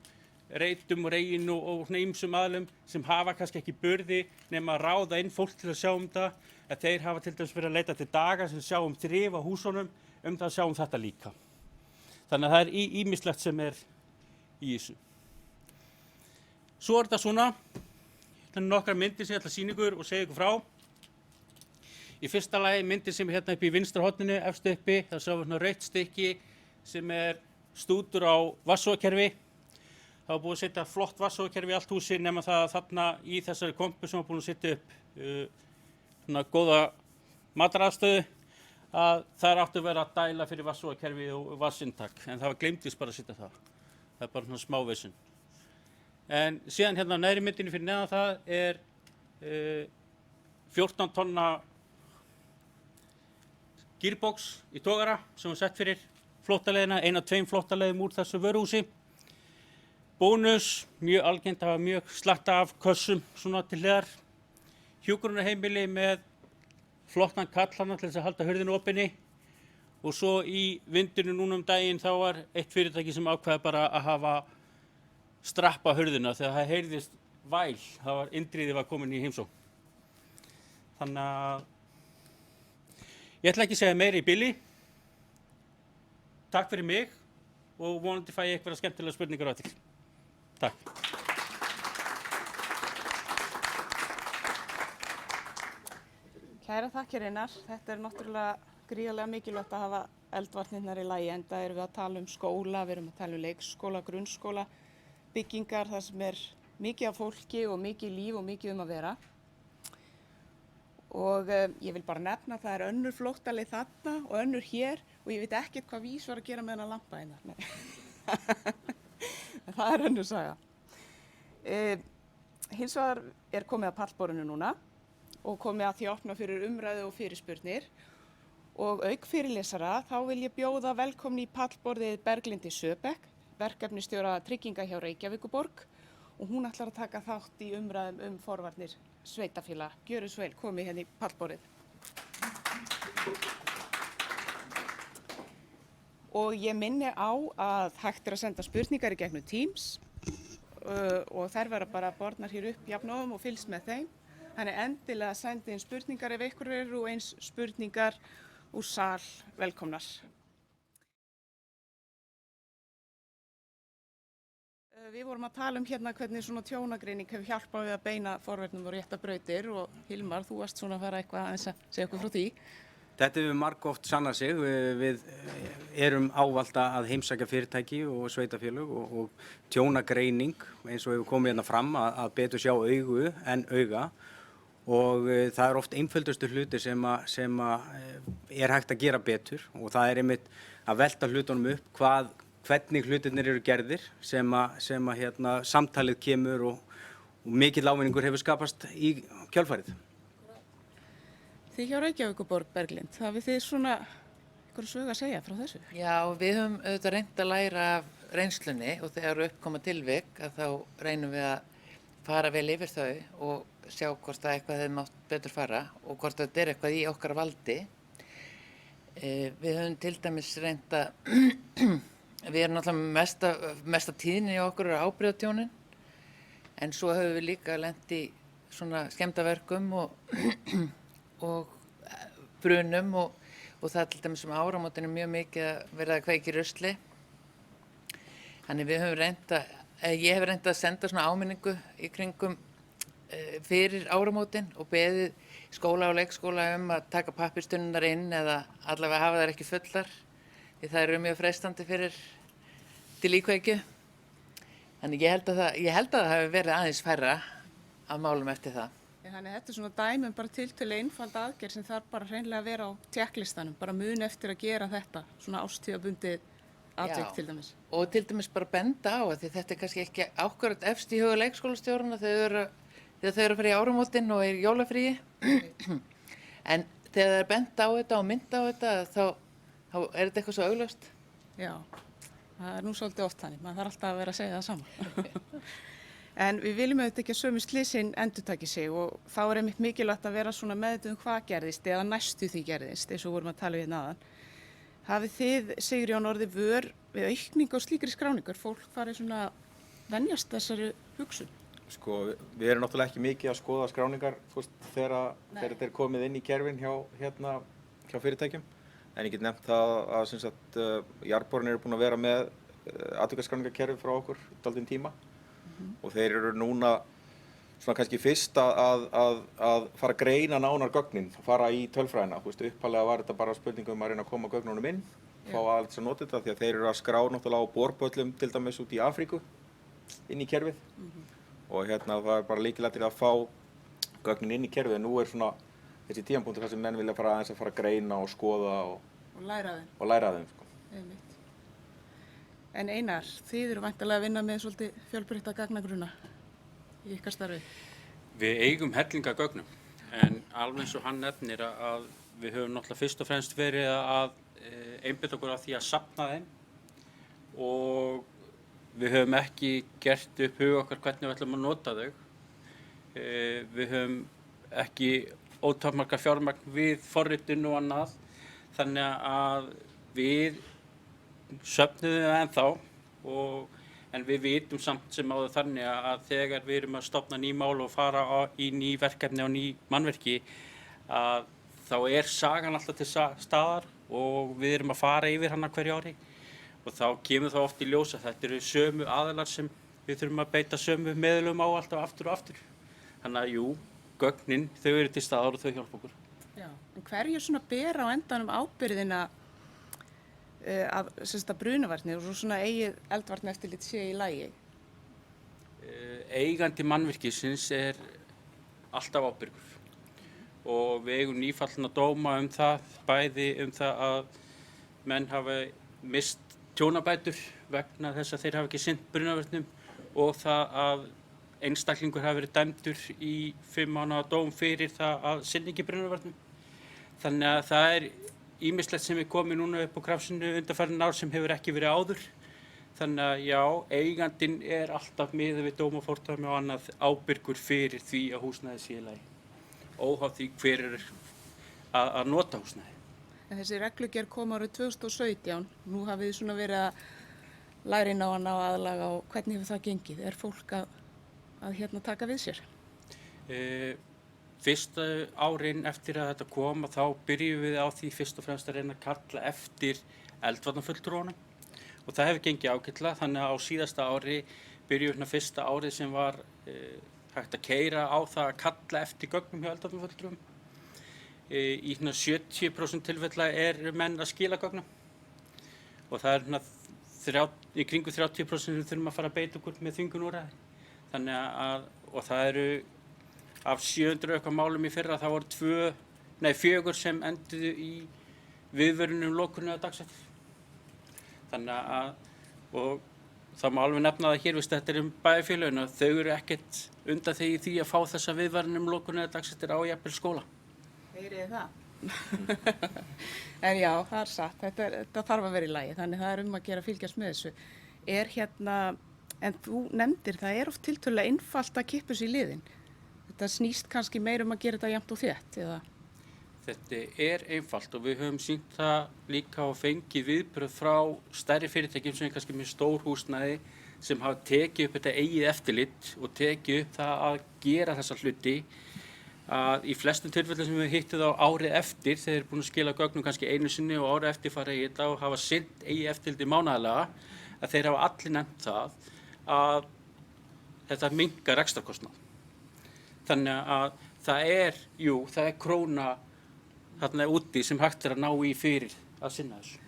reitum og regin og ýmsum aðilum sem hafa kannski ekki burði nema að ráða inn fólk til að sjá það, að þeir hafa til dæmis verið að leita til Daga sem sjá þrif á húsunum, það að sjá þetta líka. Þannig að það er ýmislegt sem er í þessu. Svo er þetta svona, nokkrar myndir sem ég ætla að sýna ykkur og segja ykkur frá. Í fyrsta lagi myndir sem er hérna upp í vinstra horninu, efstu uppi, það sjáum við rautt stykki sem er stútur á vatnsókerfi. Það var búið að setja flott vatnsókerfi í allt húsi nema það að þarna í þessari kompu sem var búin að setja upp svona góða mataraðstöðu að það áttu að vera að dæla fyrir vatnsókerfi og vatnsinntak, en það var gleymdist bara að setja það. Það er bara svona smáveisun. En síðan hérna á neðri myndinni fyrir neðan það er 14 tonna gearbox í togara sem var sett fyrir flóttaleiðina, ein af 2 flóttaleiðum úr þessu vöruhúsi. Bónus, mjög algengt að hafa mjög slatta af kössum svona til hliðar. Hjúkrunarheimili með flottan kallana til þess að halda hurðinu opinni. Og svo í vindinu núna daginn þá var eitt fyrirtæki sem ákveða bara að hafa strappa hurðina þegar það heyrðist væl, Indriði var komin í heimsókn. Þannig að ég ætla ekki að segja meira í bili. Takk fyrir mig og vonandi fæ ég eitthvað skemmtilega spurningar á eftir. Takk. Kæra þakkir Einar. Þetta er náttúrulega gríðarlega mikilvægt að hafa eldvarnirnar í lagi, enda erum við að tala um skóla, við erum að tala um leikskóla, grunnskóla, byggingar þar sem er mikið af fólki og mikið líf og mikið að vera. Og ég vil bara nefna að það er önnur flóttaleið þarna og önnur hér og ég veit ekkert hvað Vís var að gera með þennan lampa hérna. Það er önnur saga. Hins vegar er komið að pallborðinu núna og komið að því að opna fyrir umræðu og fyrirspurnir. Og auk fyrirlesara þá vil ég bjóða velkomni í pallborðið Berglindi Söbeck, verkefnisstjóra trygginga hjá Reykjavíkurborg, og hún ætlar að taka þátt í umræðum forvarnir sveitafélaga. Gjörið svo vel, komið hérna í pallborðið. Og ég minni á að hægt er að senda spurningar í gegnum Teams og þær verða bara bornar hér upp jafnóðum og fylgst með þeim. Þannig endilega sendi inn spurningar ef ykkur eru og eins spurningar úr sal velkomnar. Við vorum að tala um hérna hvernig svona tjónagreining hefur hjálpað við að beina forvörnum og rétta brautir og Hilmar, þú varst svona að fara eitthvað aðeins að segja okkur frá því. Þetta hefur margoft sannað sig. Við erum ávallt að heimsækja fyrirtæki og sveitafélög og tjónagreining eins og hefur komið hérna fram að betur sjá augu en auga. Og það er oft einföldustu hlutir sem er hægt að gera betur og það er einmitt að velta hlutunum upp hvernig hlutirnir eru gerðir sem samtalið kemur og mikill ávinningur hefur skapast í kjölfarið. Þið hjá Reykjavíkurborg, Berglind, hafið þið svona einhverju sögu að segja frá þessu? Já, við höfum auðvitað reynt að læra af reynslunni og þegar uppkoma tilvik að þá reynum við að fara vel yfir þau og sjá hvort það eitthvað hefði mátt betur fara og hvort þetta er eitthvað í okkar valdi. Við höfum til dæmis reynt að, við erum náttúrulega mesta tíðinni í okkur er ábyrgðartjónin, en svo höfum við líka lent í svona skemmdarverkum og brunum og það til dæmis áramótin er mjög mikið að vera að kveikja í rusli. Þannig við höfum ég hef reynt að senda svona áminningu í kringum fyrir áramótin og beðið skóla og leikskóla að taka pappírstunnar inn eða allavega hafa þær ekki fullar því það eru mjög freistandi til íkveikju. Þannig ég held að það hafi verið aðeins færra af málum eftir það. Þannig þetta er svona dæmum bara tiltölulega einfald aðgerð sem þarf bara hreinlega að vera á tékklistanum, bara mun eftir að gera þetta, svona ástíðabundið atvik til dæmis. Og til dæmis bara benda á að því þetta er kannski ekki ákvörðat efst í huga leikskólastjórana þegar þau eru að þegar þau eru að fara í áramótin og er í jólafríi. En þegar það er bent á þetta og mynd á þetta, þá er þetta eitthvað svo augljóst. Já, það er nú svolítið oft þannig, maður þarf alltaf að vera að segja það sama. En við viljum auðvitað ekki að sömu slysin endurtaki sig og þá er einmitt mikilvægt að vera svona meðvituð hvað gerðist eða næstu því gerðist, eins og vorum að tala við náðan. Hafið þið, Sigurjón, orðið vör við aukningu á slíkri skráningar? Fólk farið svona venjast þessari hugsun? Sko, við erum náttúrulega ekki mikið að skoða skráningar þegar þetta er komið inn í kerfin hjá fyrirtækjum. En ég get nefnt það að sem sagt, jarðborinn eru búin að vera með atvikaskráningarkerfi frá okkur dálítinn tíma. Og þeir eru núna svona kannski fyrst að fara að greina nánar gögnin, fara í tölfræðina. Upphaflega var þetta bara spurningum að reyna að koma gögnunum inn, fá aðeins að nota þetta því að þeir eru að skrá náttúrulega á borböllum til dæmis út í Afríku inn í kerfið. Og það er bara lykilatriði að fá gögnin inn í kerfið. Nú er svona þessi tímapunktur þar sem menn vilja fara aðeins að fara að greina og skoða Og læra þeim. og læra af þeim. Sko. Einmitt. En Einar, þið eru væntanlega að vinna með svolítið fjölbreytta gagnagrunna í ykkar starfi. Við eigum hellinga gögnum, en alveg eins og hann nefnir að við höfum náttúrulega fyrst og fremst verið að einbeita okkur á því að safna þeim og við höfum ekki gert upp hug okkar hvernig við ætlum að nota þau. Við höfum ekki ótakmarkað fjármagn við forritun og annað, þannig að við söfnuðum það ennþá, en við vitum samt sem áður þannig að þegar við erum að stofna ný mál og fara í ný verkefni og ný mannverki, að þá er sagan alltaf til staðar og við erum að fara yfir hana hverju ári og þá kemur það oft í ljós að þetta eru sömu aðilar sem við þurfum að beita sömu meðlum á alltaf aftur og aftur. Þannig að jú, gögnin, þau eru til staðar og þau hjálpa okkur. Já, en hverju svona ber á endanum ábyrgðina að brunavarnir og svona eigið eldvarneftirlit sé í lagi? Eigandi mannvirkisins er alltaf ábyrgur og við eigum nýfallna dóma það, bæði það að menn hafa mist tjónabætur vegna þess að þeir hafa ekki sinnt brunavarnum og það að einstaklingur hafi verið dæmdur í 5 mánaða dóm fyrir það að sinna ekki brunavarnum. Þannig að það er ýmislegt sem er komið núna upp á krafsinu undanfarin ár sem hefur ekki verið áður. Þannig að já, eigandinn er alltaf miðað við dómafordæmi og annað ábyrgur fyrir því að húsnæði sé í lagi. Óháð því hver er að nota húsnæði. En þessi reglugerð kom árið 2017, nú hafið þið svona verið að læra inn á hana og aðlaga og hvernig hefur það gengið? Er fólk að taka við sér? Fyrsta árin eftir að þetta kom þá byrjum við á því fyrst og fremst að reyna að kalla eftir eldvarnarfulltrúunum og það hefur gengið ágætlega, þannig að á síðasta ári byrjum við fyrsta árið sem var hægt að keyra á það að kalla eftir gögnum hjá eldvarnarfulltrúum. Í 70% tilfella menn að skila gögnum og það í kringu 30% sem við þurfum að fara að beita okkur með þvingunarúrræði. Þannig að, og það eru af 700 eitthvað málum í fyrra, það voru 4 sem enduðu í viðvörunum lokunar eða dagsettir. Þannig að, og það má alveg nefna það hér, þetta er bæjarfélögin og þau eru ekkert undanþegin því að fá þessa viðvörunum lokunar eða dagsettir á jafnvel skóla. Heyrið það? En já, það er satt, þetta þarf að vera í lagi, þannig það er að gera að fylgjast með þessu. En þú nefndir, það er oft tiltölulega einfalt að kippa sér í liðin. Þetta snýst kannski meir að gera þetta jafnt og þétt, eða? Þetta er einfalt og við höfum sýnt það líka og fengið viðbrögð frá stærri fyrirtækjum sem er kannski með stór húsnæði sem hafa tekið upp þetta eigið eftirlit og tekið upp það að gera þessa hluti. Að í flestum tilfellum sem við hittum þá árið eftir, þeir eru búin að skila gögnum kannski einu sinni og árið eftir fara í þetta og hafa sinnt eigið eftirliti mánaðarlega, að þeir hafa allir nefnt það að þetta minnkar rekstrarkostnað. Þannig að það er króna þarna úti sem hægt er að ná í fyrir að sinna þessu.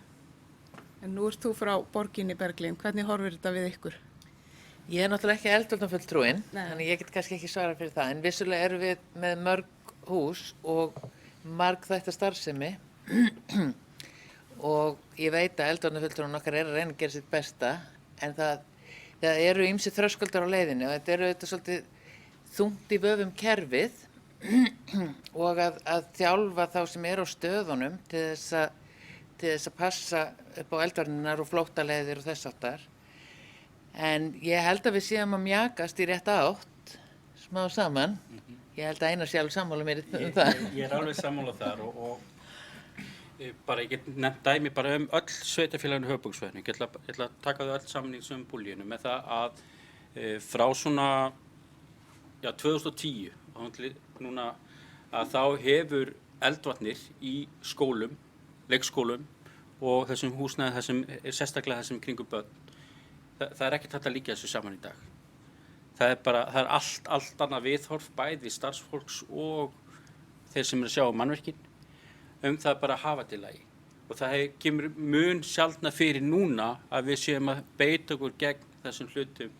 En nú ert þú frá borginni Berglind, hvernig horfir þetta við ykkur? Ég er náttúrulega ekki eldvarnarfulltrúinn, þannig ég get kannski ekki svarað fyrir það, en vissulega erum við með mörg hús og margþætta starfsemi og ég veit að eldvarnarfulltrúinn okkar er að reyna að gera sitt besta, en það eru ýmsir þröskuldar á leiðinni og þetta eru svolítið þungt í vöfum kerfið og að þjálfa þá sem er á stöðunum til þess að passa upp á eldvarninar og flóttaleiðir og þess áttar. En ég held að við séum að mjakast í rétta átt, smá saman. Ég held að Einar sé alveg sammála mér um það. Ég er alveg sammála þar og bara ég get nefnt dæmi bara öll sveitafélaginu höfuðborgarsvæðinu. Ég ætla að taka þau öll saman í sömu búlíinu með það að frá svona 2010 núna að þá hefur eldvarnir í skólum, leikskólum og þessum húsnæði, sérstaklega þessum kringum börn. Það er ekkert hægt að líka þessu saman í dag. Það er allt annað viðhorf, bæði starfsfólks og þeir sem eru að sjá mannverkin, það bara að hafa til lagi. Og það kemur mun sjaldna fyrir núna að við séum að beita okkur gegn þessum hlutum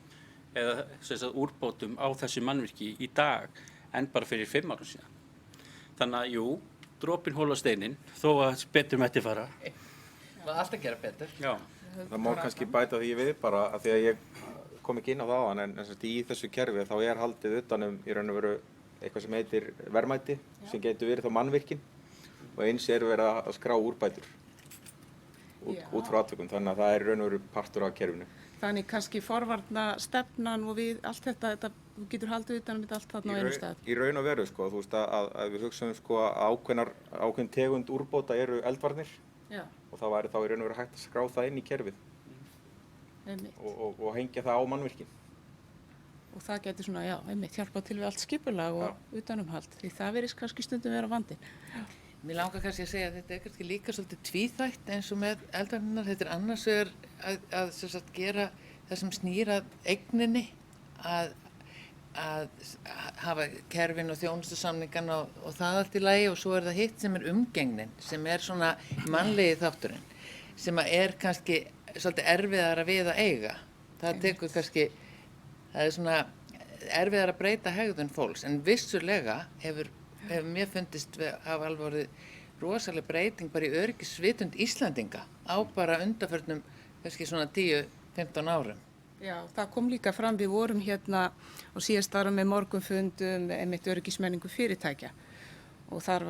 eða úrbótum á þessu mannverki í dag en bara fyrir 5 árum síðan. Þannig að jú, dropinn holar steininn, þó að betur mætti fara. Það er alltaf að gera betur. Já. Það má kannski bæta því við bara að því að ég kom ekki inn á það áðan en í þessu kerfi þá er haldið utanum í raun og veru eitthvað sem heitir verðmæti sem getur verið þá mannvirkin og eins er verið að skrá úrbætur út frá atvikum þannig að það er í raun og veru partur af kerfinu. Þannig kannski forvarna stefnan og við allt þetta, þú getur haldið utanum þetta allt þarna á einu stað. Í raun og veru sko, þú veist að við hugsaum sko að ákveðin tegund úrbóta eru eldvarnir. Já. Og það væri þá í raun og veru hægt að skrá það inn í kerfið og hengja það á mannvirkin. Og það getur svona, hjálpa til við allt skipulag og utanumhald, því það verðist kannski stundum vera vandinn. Mér langar kannski að segja að þetta er kannski líka svolítið tvíþætt eins og með eldvarnirnar. Þetta er annars vegar að sem sagt, gera það sem snýr að eigninni, að hafa kerfin og þjónustusamningan og það allt í lagi og svo er það hitt sem er umgengnin, sem er svona mannlegi þátturinn, sem er kannski svolítið erfiðara við að eiga. Það tekur kannski, það er svona erfiðara að breyta hegðun fólks, en vissulega hefur mér fundist hafa alveg orðið rosaleg breyting bara í öryggisvitund Íslandinga á bara undanförnum kannski svona 10-15 árum. Já, það kom líka fram, við vorum hérna á síðast ára með morgunfundum einmitt öryggismenningu fyrirtækja og þar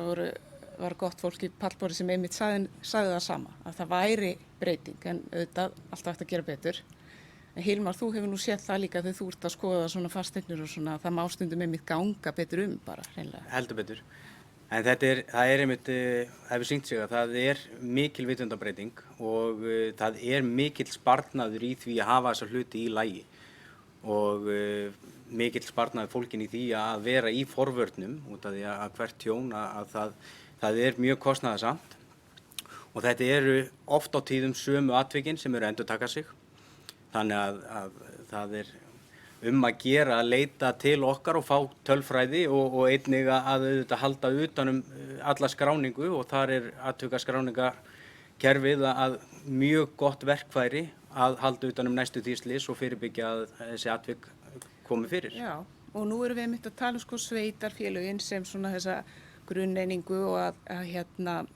var gott fólk í pallborði sem einmitt sagði það sama, að það væri breyting en auðvitað alltaf hægt að gera betur. En Hilmar, þú hefur nú séð það líka þegar þú ert að skoða svona fasteignir og svona, það má stundum einmitt ganga betur bara hreinlega. Heldur betur. En það er einmitt, hefur sýnt sig að það er mikil vitundabreiting og það er mikill sparnaður í því að hafa þessa hluti í lagi og mikill sparnaður fólkin í því að vera í forvörnum út af því að hvert tjón að það er mjög kostnaðarsamt og þetta eru oft á tíðum sömu atvikin sem eru að endurtaka sig. Þannig að það er að gera að leita til okkar og fá tölfræði og einnig að auðvitað halda utanum alla skráningu og þar er skráningakerfið að mjög gott verkfæri að halda utanum næstu því slys og fyrirbyggja að þessi atvik komi fyrir. Já, og nú erum við einmitt að tala sko sveitarfélögin sem svona þessa grunneiningu og að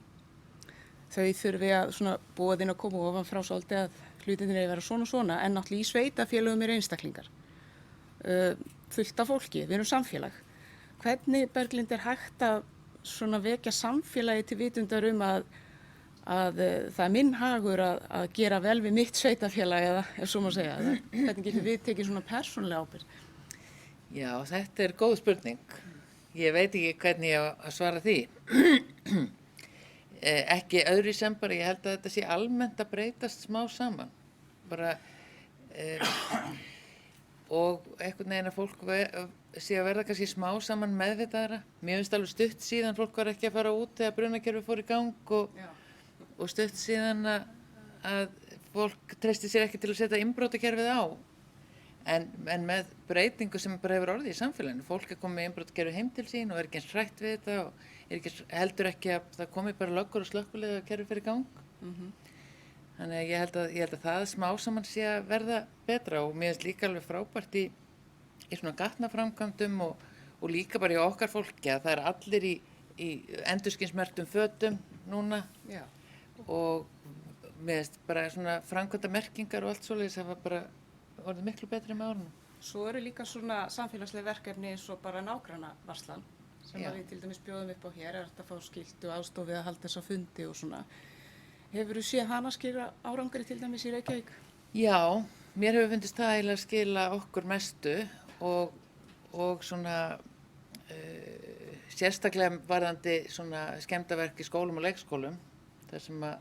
þau þurfi að svona boðin að koma ofan frá svolítið að hlutinir er að vera svona, en náttúrulega í sveitafélögum eru einstaklingar. Fullt af fólki, við erum samfélag. Hvernig, Berglind, er hægt að svona vekja samfélagi til vitundar að það er minn hagur að gera vel við mitt sveitafélag eða ef svo má segja. Hvernig getur við tekið svona persónulega ábyrgð? Já, þetta er góð spurning. Ég veit ekki hvernig ég á að svara því. Ekki öðru sem bara, ég held að þetta sé almennt að breytast smá saman. Bara, og einhvern veginn að fólk sé að verða kannski smá saman meðvitaðra. Mér finnst alveg stutt síðan fólk var ekki að fara út þegar brunakerfi fór í gang og stutt síðan að fólk treysti sér ekki til að setja innbrotakerfið á. En með breytingu sem bara hefur orðið í samfélaginu, fólk er komið með innbrotakerfi heim til sín og er ekki eins hrætt við þetta og heldur ekki að það komi bara löggur og slökkvilið að kerfi fyrir gang. Þannig að ég held að það smá saman sé að verða betra og mér finnst líka alveg frábært í svona gatnaframkvæmdum og líka bara í okkar fólki að það er allir í endurskinsmerktum fötum núna. Já. Og mér finnst bara svona framkvæmdamerkingar og allt svoleiðis hafa bara orðið miklu betri með árunum. Svo eru líka svona samfélagslega verkefni eins og bara nágrannavarslan sem Já. að við til dæmis bjóðum upp á hér, er þetta að fá skiltu aðstoð við að halda þessa fundi og svona. Hefur þú séð hana skila árangri til dæmis í Reykjavík? Já, mér hefur fundist það eiginlega skila okkur mestu og svona sérstaklega varðandi svona skemmdarverk í skólum og leikskólum þar sem að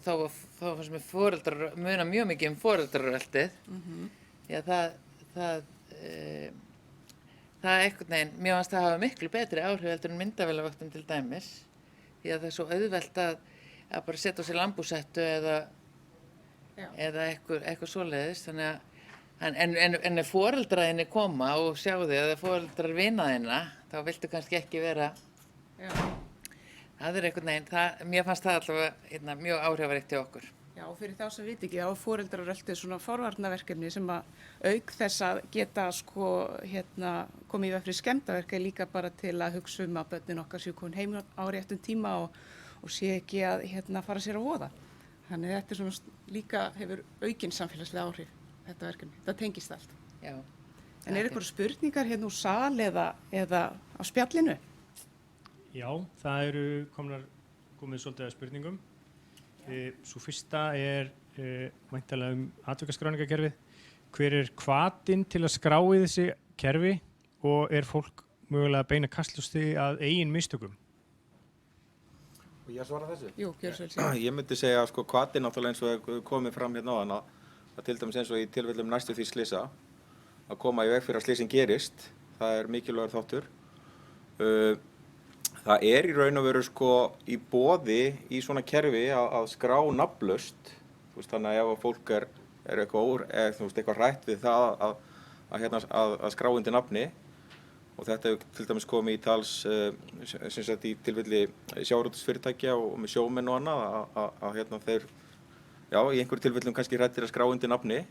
þá fannst mér foreldrar muna mjög mikið um foreldraröltið. Já, það einhvern veginn, mér fannst það hafa miklu betri áhrif heldur en myndavélavöktum til dæmis því að það er svo auðvelt að bara setja á sig lambúsettu eða eitthvað svoleiðis þannig að en ef foreldraðinni koma og sjá þig eða foreldrar vinaðina þá viltu kannski ekki vera það er einhvern veginn, mér fannst það allavega mjög áhrifaríkt hjá okkur. Já, og fyrir þá sem viti ekki, þá foreldraröltið svona forvarnaverkefni sem að auk þess að geta komið í veg fyrir skemmdarverk líka bara til að hugsa að börnin okkar séu komin heim á réttum tíma og sé ekki að fara sér að voða. Þannig þetta er svona líka hefur aukinn samfélagslega áhrif, þetta verkefni. Það tengist allt. Já. En er eitthvað spurningar úr sal eða á spjallinu? Já, það eru komið svolítið að spurningum. Svo fyrsta er væntanlega atvikaskráningakerfið. Hver er hvatinn til að skrá í þessi kerfi og er fólk mögulega að beina kastlusti að eigin mistökum? Og ég svara þessu? Jú, gjör svo vel sér. Ég myndi segja hvatinn náttúrulega eins og komið fram hérna áðan að til dæmis eins og í tilfellum næstu því slysa að koma í veg fyrir að slysin gerist. Það er mikilvægur þáttur. Það er í raun og veru í boði í svona kerfi að skrá nafnlaust. Þannig að ef fólk er eitthvað hrætt við það að skrá undir nafni og þetta hefur til dæmis komið í tals í tilfelli sjávarútvegsfyrirtækja og með sjómenn og annað að þeir í einhverjum tilfellum kannski hrættir að skrá undir nafni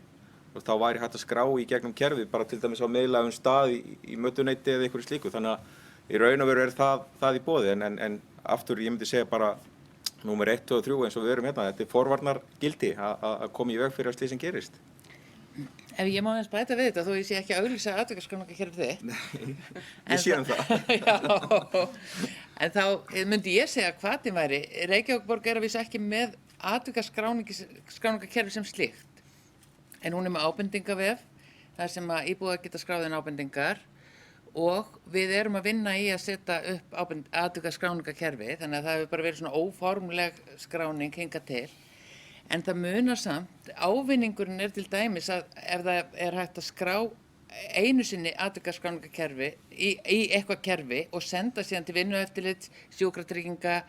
og þá væri hægt að skrá í gegnum kerfi bara til dæmis á miðlægum stað í mötuneyti eða einhverju slíku. Þannig að í raun og veru er það í boði en aftur ég myndi segja bara númer 1 og 3 eins og við erum hérna. Þetta er forvarnargildi að koma í veg fyrir að slysið gerist. Ef ég má aðeins bæta við þetta þó ég sé ekki að auglýsa atvikaskráningakerfið þitt. Nei, við séum það. Já, en þá myndi ég segja að hvatinn væri. Reykjavíkurborg er að vísa ekki með atvikaskráningakerfi sem slíkt. En hún er með ábendingavef, þar sem að íbúar geta skráð inn ábendingar og við erum að vinna í að setja upp atvikaskráningakerfi, þannig að það hefur bara verið svona óformleg skráning hingað til. En það munar samt, ávinningurinn er til dæmis að ef það er hægt að skrá einu sinni atvikaskráningakerfi í eitthvað kerfi og senda síðan til vinnueftirlits, sjúkratrygginga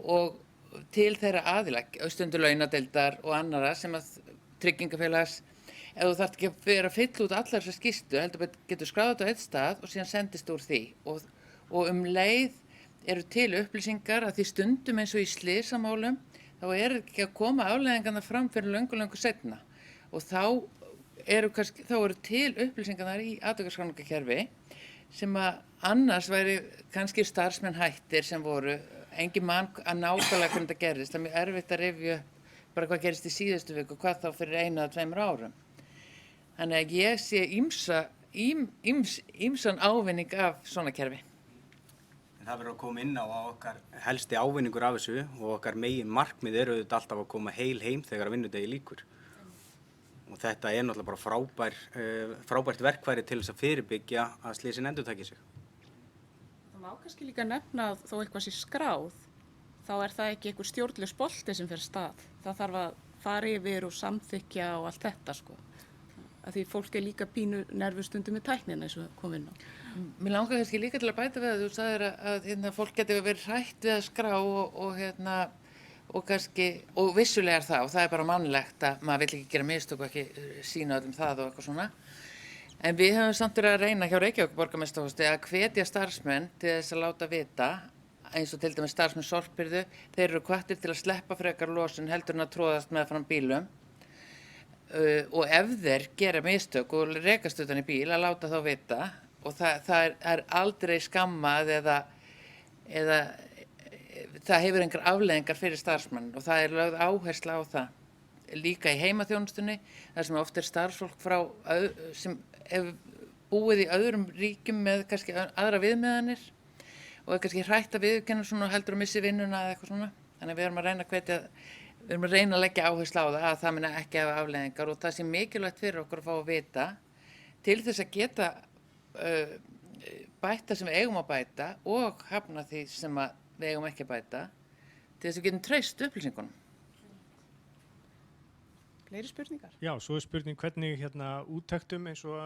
og til þeirra aðila, stundum launadeildar og annarra sem að tryggingafélags, ef þú þarft ekki að vera að fylla út allar þessar skýrslu, heldur getur skráð þetta á eitt stað og síðan sendist úr því og leið eru til upplýsingar að því stundum eins og í slysamálum þá er ekki að koma afleiðingarna fram fyrir löngu seinna og þá eru til upplýsingarnar í atvikaskráningakerfi sem að annars væri kannski starfsmenn hættir sem voru engin mann að nákvæmlega hvernig þetta gerist. Það er mjög erfitt að rifja bara hvað gerist í síðustu viku, hvað þá fyrir 1 eða 2 árum. Þannig að ég sé ýmsan ávinning af svona kerfi. Það verður að koma inn á okkar helsti ávinningur af þessu og okkar megin markmið eru auðvitað alltaf að koma heil heim þegar vinnudegi lýkur. Og þetta er náttúrulega bara frábært verkfæri til þess að fyrirbyggja að slysin endurtaki sig. Það má kannski líka nefna að þó eitthvað sé skráð, þá er það ekki einhver stjórnlaus bolti sem fer stað. Það þarf að fara yfir og samþykkja og allt þetta Að því fólk er líka pínu nervustundum með tæknina eins og kom inn á. Mér langar kannski líka til að bæta við að þú sagðir að fólk geti verið hrætt við að skrá og kannski, og vissulega er það og það er bara mannlegt að maður vill ekki gera mistök og ekki sýna öllum það og eitthvað svona. En við höfum samt verið að reyna hjá Reykjavík borgarmeistaráði að hvetja starfsmenn til þess að láta vita, eins og til dæmis starfsmenn sorphirðu, þeir eru hvattir til að sleppa frekar losun heldur en að tróðast meðfram bílum. Og ef þeir gera mistök og rekast utan í bíl að láta þá vita og það er aldrei skammað eða það hefur einhver afleiðingar fyrir starfsmann og það er lögð áhersla á það líka í heimaþjónustunni þar sem oft er starfsfólk sem hef búið í öðrum ríkjum með kannski aðra viðmiðanir og er kannski hrætt að viðurkenna svona og heldur að missi vinnuna eða eitthvað svona. Þannig að við erum að reyna að við erum að reyna að leggja áherslu á það að það muni ekki hafa afleiðingar og það sé mikilvægt fyrir okkur að fá að vita til þess að geta bæta sem við eigum að bæta og hafna því sem við eigum ekki að bæta til þess að við getum treyst upplýsingunum. Fleiri spurningar? Já, svo er spurning hvernig úttektum eins og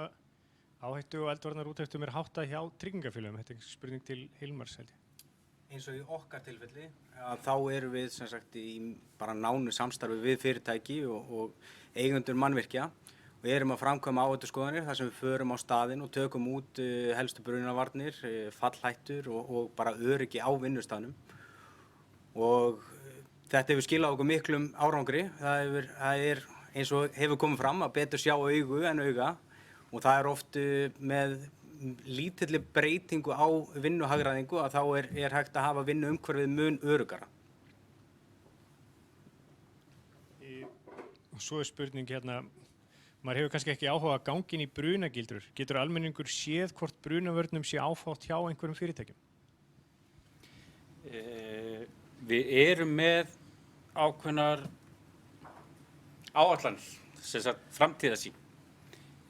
áhættu og eldvarnar úttektum er háttað hjá tryggingafélögum. Þetta er spurning til Hilmars, held ég. Eins og í okkar tilfelli, þá erum við sem sagt í bara nánu samstarfi við fyrirtæki og eigendur mannvirkja og erum að framkvæma áhættuskoðanir þar sem við förum á staðinn og tökum út helstu brunavarnir, fallhættur og bara öryggi á vinnustaðnum. Og þetta hefur skilað okkur miklum árangri. Það er eins og hefur komið fram að betur sjá augu en auga og það er oft með lítilli breytingu á vinnuhagræðingu að þá er hægt að hafa vinnuumhverfið mun öruggara. Og svo er spurning maður hefur kannski ekki áhuga að ganga inn í brunagildrur. Getur almenningur séð hvort brunavörnum sé áfátt hjá einhverjum fyrirtækjum? Við erum með ákveðnar áætlanir, sem sagt framtíðarsýn.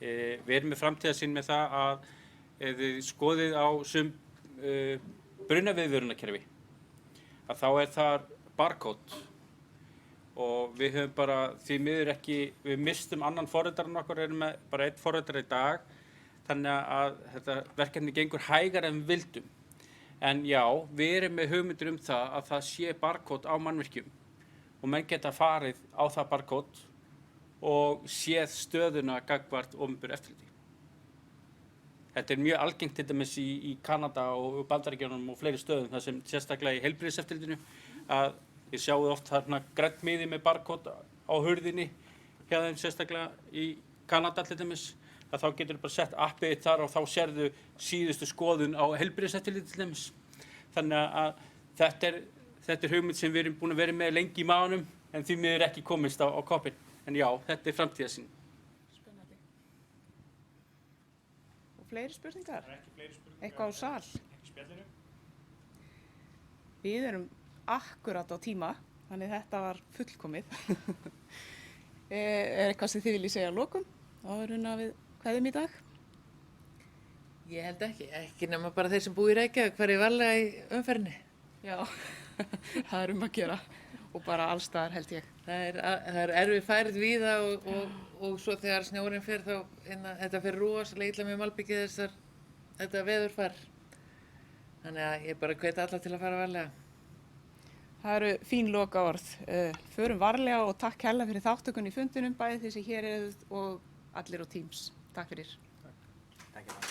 Við erum með framtíðarsýn með það að ef þið skoðið á brunaviðvörunarkerfi, að þá er þar barcode og við höfum bara því miður ekki, við mistum annan forritarann okkar, erum með bara einn forritara í dag, þannig að þetta verkefni gengur hægar en við vildum. En já, við erum með hugmyndir það að það sé barcode á mannvirkjum og menn geta farið á það barcode og séð stöðuna gagnvart opinberu eftirliti. Þetta er mjög algengt til dæmis í Kanada og Bandaríkjunum og fleiri stöðum þar sem sérstaklega í heilbrigðiseftirlitinu að við sjáum oft þarna grænt miði með barcode á hurðinni hjá þeim sérstaklega í Kanada til dæmis að þá getur bara sett appið þar og þá sérðu síðustu skoðun á heilbrigðiseftirliti til dæmis. Þannig að þetta er hugmynd sem við erum búin að vera með lengi í maðunum en því miður ekki komist á koppinn. En já, þetta er framtíðarsýn. Spennandi. Og fleiri spurningar? Ekki fleiri spurningar. Eitthvað á sal? Ekki spjallinu. Við erum akkurat á tíma, þannig þetta var fullkomið. Er eitthvað sem þið viljið segja að lokum áður en að við kveðjum í dag? Ég held ekki nema bara þeir sem búi í Reykjavík farið varlega í umferðinni. Já, það er að gera og bara allstaðar held ég. Það er erfið færð víða og svo þegar snjórinn fer þá þetta fer rosalega illa með malbikið þetta veðurfar. Þannig að ég bara hvet alla til að fara varlega. Það eru fín lokaorð. Förum varlega og takk kærlega fyrir þáttökunni í fundinum, bæði þið sem hér eruð og allir á Teams. Takk fyrir. Takk.